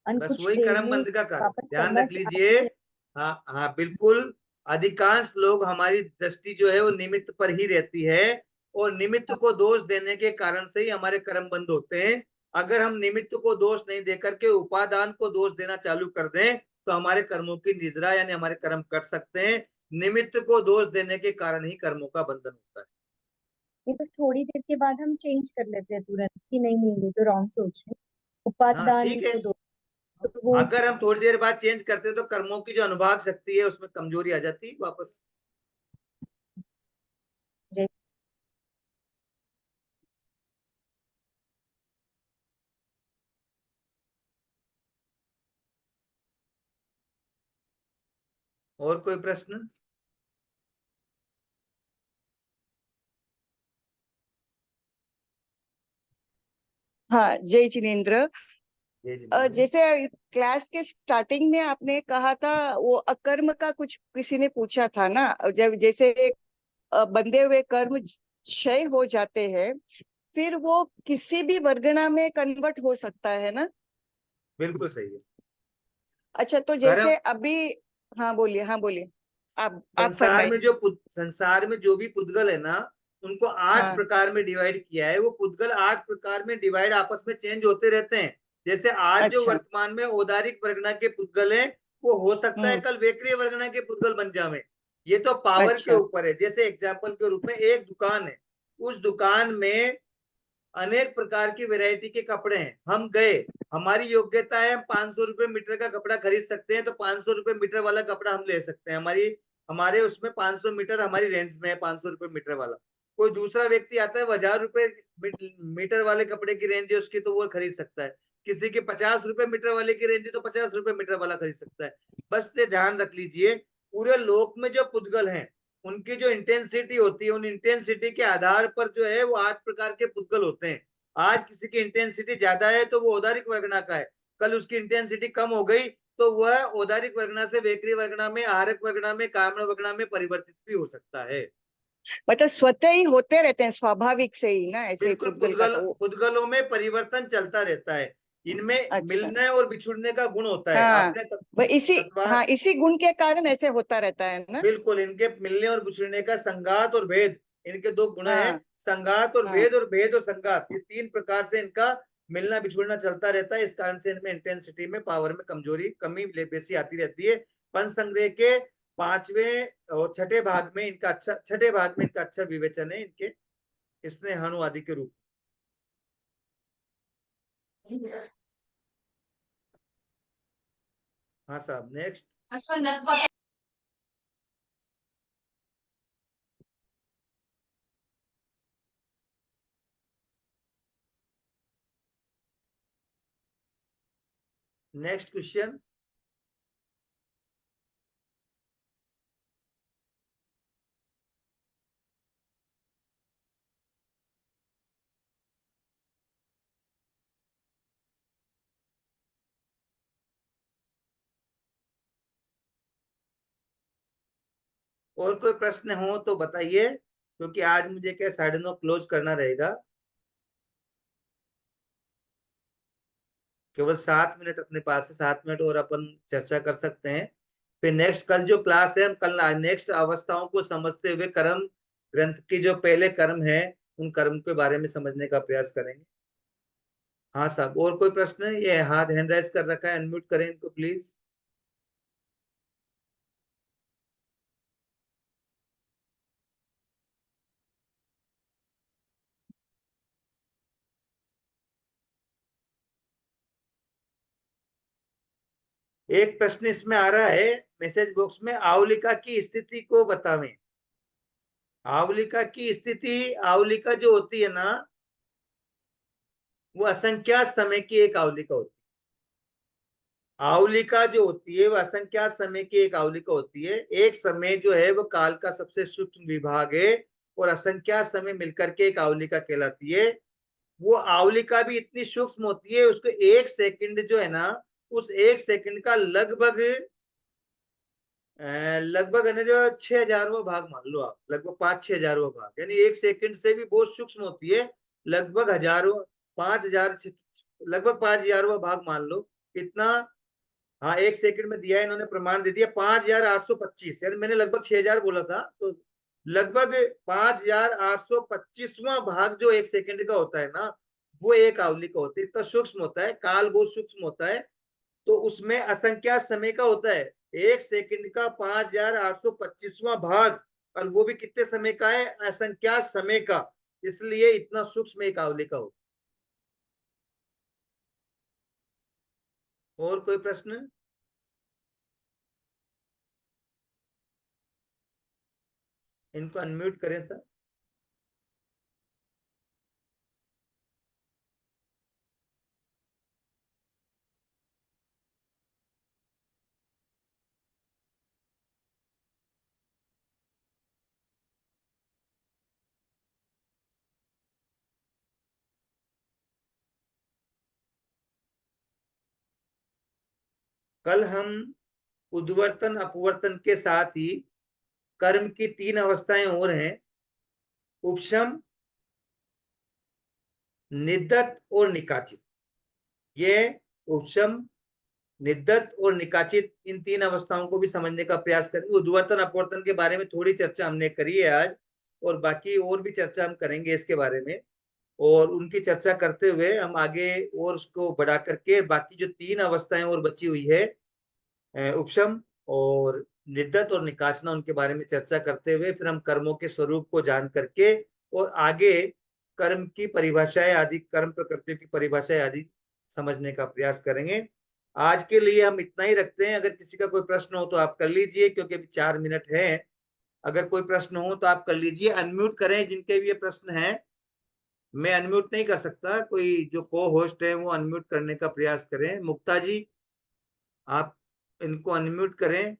बस कुछ वही देर कर्म में बंध का कारण, वापस ध्यान करना रख लीजिए। चाहते हैं। हाँ हाँ बिल्कुल, अधिकांश लोग, हमारी दृष्टि जो है वो निमित्त पर ही रहती है, और निमित्त को दोष देने के कारण से ही हमारे कर्म बंद होते हैं। अगर हम निमित्त को दोष नहीं देकर के उपादान को दोष देना चालू कर दें तो हमारे कर्मों की निजरा यानी हमारे कर्म कट सकते हैं। निमित्त को दोष देने के कारण ही कर्मों का बंधन होता है। ये तो थोड़ी देर के बाद हम चेंज कर लेते हैं तुरंत कि नहीं नहीं ये तो रॉन्ग सोच रहे हैं, हाँ उपादान ठीक है, को दोष, तो वो अगर हम थोड़ी देर बाद चेंज करते तो कर्मों की जो अनुभाग शक्ति है उसमें कमजोरी आ जाती है वापस। जय और कोई प्रश्न? हाँ जय जिनेन्द्र। जय जिनेन्द्र। जैसे क्लास के स्टार्टिंग में आपने कहा था वो अकर्म का, कुछ किसी ने पूछा था ना, जब जैसे बंधे हुए कर्म क्षय हो जाते हैं फिर वो किसी भी वर्गना में कन्वर्ट हो सकता है ना? बिल्कुल सही है। अच्छा, तो कर्म जैसे अभी, हाँ बोलिए, हाँ बोलिए, आप संसार फरमाइए। में संसार में जो भी पुद्गल है ना, उनको 8 हाँ प्रकार में डिवाइड किया है। वो पुद्गल 8 प्रकार में डिवाइड आपस में चेंज होते रहते हैं। जैसे आज जो अच्छा। वर्तमान में औदारिक वर्गना के पुद्गल हैं, वो हो सकता है हम्म। कल वेक्रिय वर्गना के पुद्गल बन जावे। ये तो पावर के अच्छा। ऊपर है। जैसे एग्जाम्पल के रूप में एक दुकान है, उस दुकान में अनेक प्रकार की वैरायटी के कपड़े हैं। हम गए, हमारी योग्यता है, हम 500 रुपए मीटर का कपड़ा खरीद सकते हैं, तो 500 रुपए मीटर वाला कपड़ा हम ले सकते हैं। हमारे उसमें 500 मीटर हमारी रेंज में है, 500 रुपए मीटर वाला। कोई दूसरा व्यक्ति आता है, 1,000 रुपए मीटर वाले कपड़े की रेंज है उसकी, तो वो खरीद सकता है। किसी की 50 रुपए मीटर वाले की रेंज है तो 50 रुपए मीटर वाला खरीद सकता है। बस ये ध्यान रख लीजिए, पूरे लोक में जो पुद्गल हैं उनकी जो इंटेंसिटी होती है, उन इंटेंसिटी के आधार पर जो है वो 8 प्रकार के पुद्गल होते हैं। आज किसी की इंटेंसिटी ज्यादा है तो वो औदारिक वर्गना का है, कल उसकी इंटेंसिटी कम हो गई तो वह औदारिक वर्गना से वेक्री वर्गना में, आहारक वर्गना में, कामण वर्गना में परिवर्तित भी हो सकता है। मतलब स्वतः ही होते रहते हैं, स्वाभाविक से ही ना, ऐसे बिल्कुल, पुद्गल का तो पुद्गलों में परिवर्तन चलता रहता है। इनमें अच्छा। मिलने और बिछुड़ने का गुण होता है। हाँ, आपने हाँ, इसी गुण के कारण ऐसे होता रहता है ना। बिल्कुल, इनके मिलने और बिछुड़ने का संगात और भेद, इनके दो गुण हैं, हाँ, संगात और हाँ, भेद, और भेद और संगात, ये तीन प्रकार से इनका मिलना बिछुड़ना चलता रहता है। इस कारण से इनमें इंटेंसिटी में, पावर में कमजोरी, कमी बेसी आती रहती है। पंच संग्रह के पांचवें और छठे भाग में इनका अच्छा विवेचन है, इनके स्नेह हनु आदि के रूप। हाँ साहब, नेक्स्ट। Next question. और कोई प्रश्न हो तो बताइए, क्योंकि आज मुझे क्या 9:30 क्लोज करना रहेगा। केवल 7 मिनट अपने पास है, 7 मिनट और अपन चर्चा कर सकते हैं। फिर नेक्स्ट कल जो क्लास है, हम कल नेक्स्ट अवस्थाओं को समझते हुए कर्म ग्रंथ की जो पहले कर्म है, उन कर्म के बारे में समझने का प्रयास करेंगे। हाँ साहब, और कोई प्रश्न है? ये हाथ हैंड राइज कर रखा है, अनम्यूट करें इनको प्लीज। एक प्रश्न इसमें आ रहा है मैसेज बॉक्स में, आवलिका की स्थिति को बतावें। आवलिका की स्थिति, आवलिका जो होती है ना, वो असंख्यात समय की एक आवलिका होती है। आवलिका जो होती है वो असंख्यात समय की एक आवलिका होती है। एक समय जो है वो काल का सबसे सूक्ष्म विभाग है, और असंख्यात समय मिलकर के एक आवलिका कहलाती है। वो आवलिका भी इतनी सूक्ष्म होती है, उसको एक सेकंड जो है ना, उस एक सेकंड का लगभग है ना, जो 6,000वां भाग मान लो आप, लगभग 5-6,000वां भाग, यानी एक सेकंड से भी बहुत सूक्ष्म होती है। लगभग हजारों, 5,000, लगभग 5,000वां भाग मान लो इतना। हाँ, एक सेकंड में दिया है, इन्होंने प्रमाण दे दिया 5,825, यानी मैंने लगभग 6,000 बोला था, तो लगभग 5,825वां भाग जो एक सेकंड का होता है ना, वो एक आवली का होता है। इतना सूक्ष्म होता है, काल बहुत सूक्ष्म होता है। तो उसमें असंख्यात समय का होता है, एक सेकंड का 5,825वां भाग, और वो भी कितने समय का है? असंख्यात समय का। इसलिए इतना सूक्ष्म एक आवली का होता है। और कोई प्रश्न? इनको अनम्यूट करें सर। कल हम उद्वर्तन अपवर्तन के साथ ही कर्म की 3 अवस्थाएं और हैं, उपशम, निद्दत और निकाचित। ये उपशम, निद्दत और निकाचित, इन 3 अवस्थाओं को भी समझने का प्रयास करेंगे। उद्वर्तन अपवर्तन के बारे में थोड़ी चर्चा हमने करी है आज, और बाकी और भी चर्चा हम करेंगे इसके बारे में। और उनकी चर्चा करते हुए हम आगे और उसको बढ़ा करके बाकी जो 3 अवस्थाएं और बची हुई है, उपशम और निद्दत और निकाचना, उनके बारे में चर्चा करते हुए फिर हम कर्मों के स्वरूप को जान करके और आगे कर्म की परिभाषाएं आदि, कर्म प्रकृतियों की परिभाषाएं आदि समझने का प्रयास करेंगे। आज के लिए हम इतना ही रखते हैं। अगर किसी का कोई प्रश्न हो तो आप कर लीजिए, क्योंकि अभी 4 मिनट है। अगर कोई प्रश्न हो तो आप कर लीजिए, अनम्यूट करें जिनके भी ये प्रश्न है। मैं अनम्यूट नहीं कर सकता, कोई जो को होस्ट है वो अनम्यूट करने का प्रयास करें। मुक्ता जी, आप इनको अनम्यूट करें।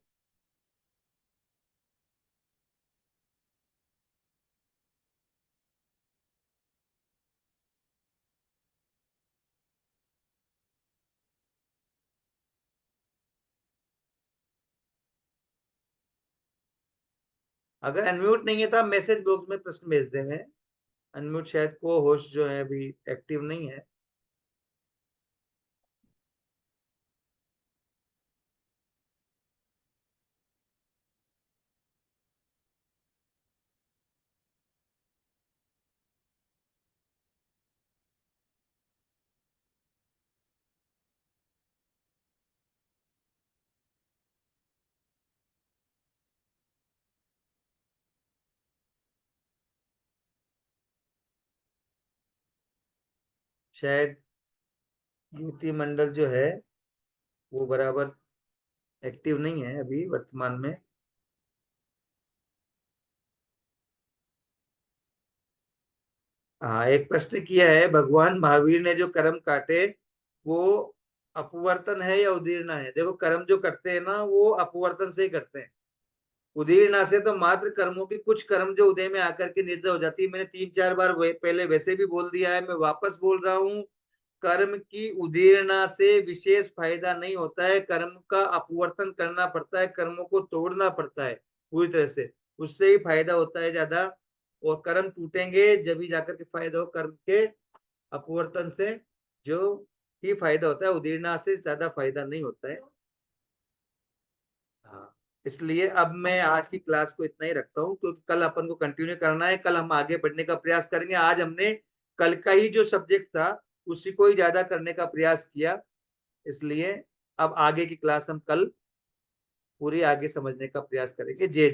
अगर अनम्यूट नहीं है तो आप मैसेज बॉक्स में प्रश्न भेज देंगे। अनम्यूट शायद को होस्ट जो है अभी एक्टिव नहीं है। शायद युवती मंडल जो है वो बराबर एक्टिव नहीं है अभी वर्तमान में। हाँ, एक प्रश्न किया है, भगवान महावीर ने जो कर्म काटे वो अपवर्तन है या उदीर्णा है? देखो, कर्म जो करते हैं ना वो अपवर्तन से ही करते हैं। उदीर्णा से तो मात्र कर्मों की कुछ कर्म जो उदय में आकर के निर्जय हो जाती है। मैंने 3-4 बार पहले वैसे भी बोल दिया है, मैं वापस बोल रहा हूँ, कर्म की उदीर्णा से विशेष फायदा नहीं होता है। कर्म का अपवर्तन करना पड़ता है, कर्मों को तोड़ना पड़ता है पूरी तरह से, उससे ही फायदा होता है ज्यादा। और कर्म टूटेंगे जब ही जाकर के फायदा हो, कर्म के अपवर्तन से जो ही फायदा होता है, उदीर्णा से ज्यादा फायदा नहीं होता है। हाँ, इसलिए अब मैं आज की क्लास को इतना ही रखता हूँ, क्योंकि कल अपन को कंटिन्यू करना है। कल हम आगे बढ़ने का प्रयास करेंगे। आज हमने कल का ही जो सब्जेक्ट था उसी को ही ज्यादा करने का प्रयास किया, इसलिए अब आगे की क्लास हम कल पूरी आगे समझने का प्रयास करेंगे। जय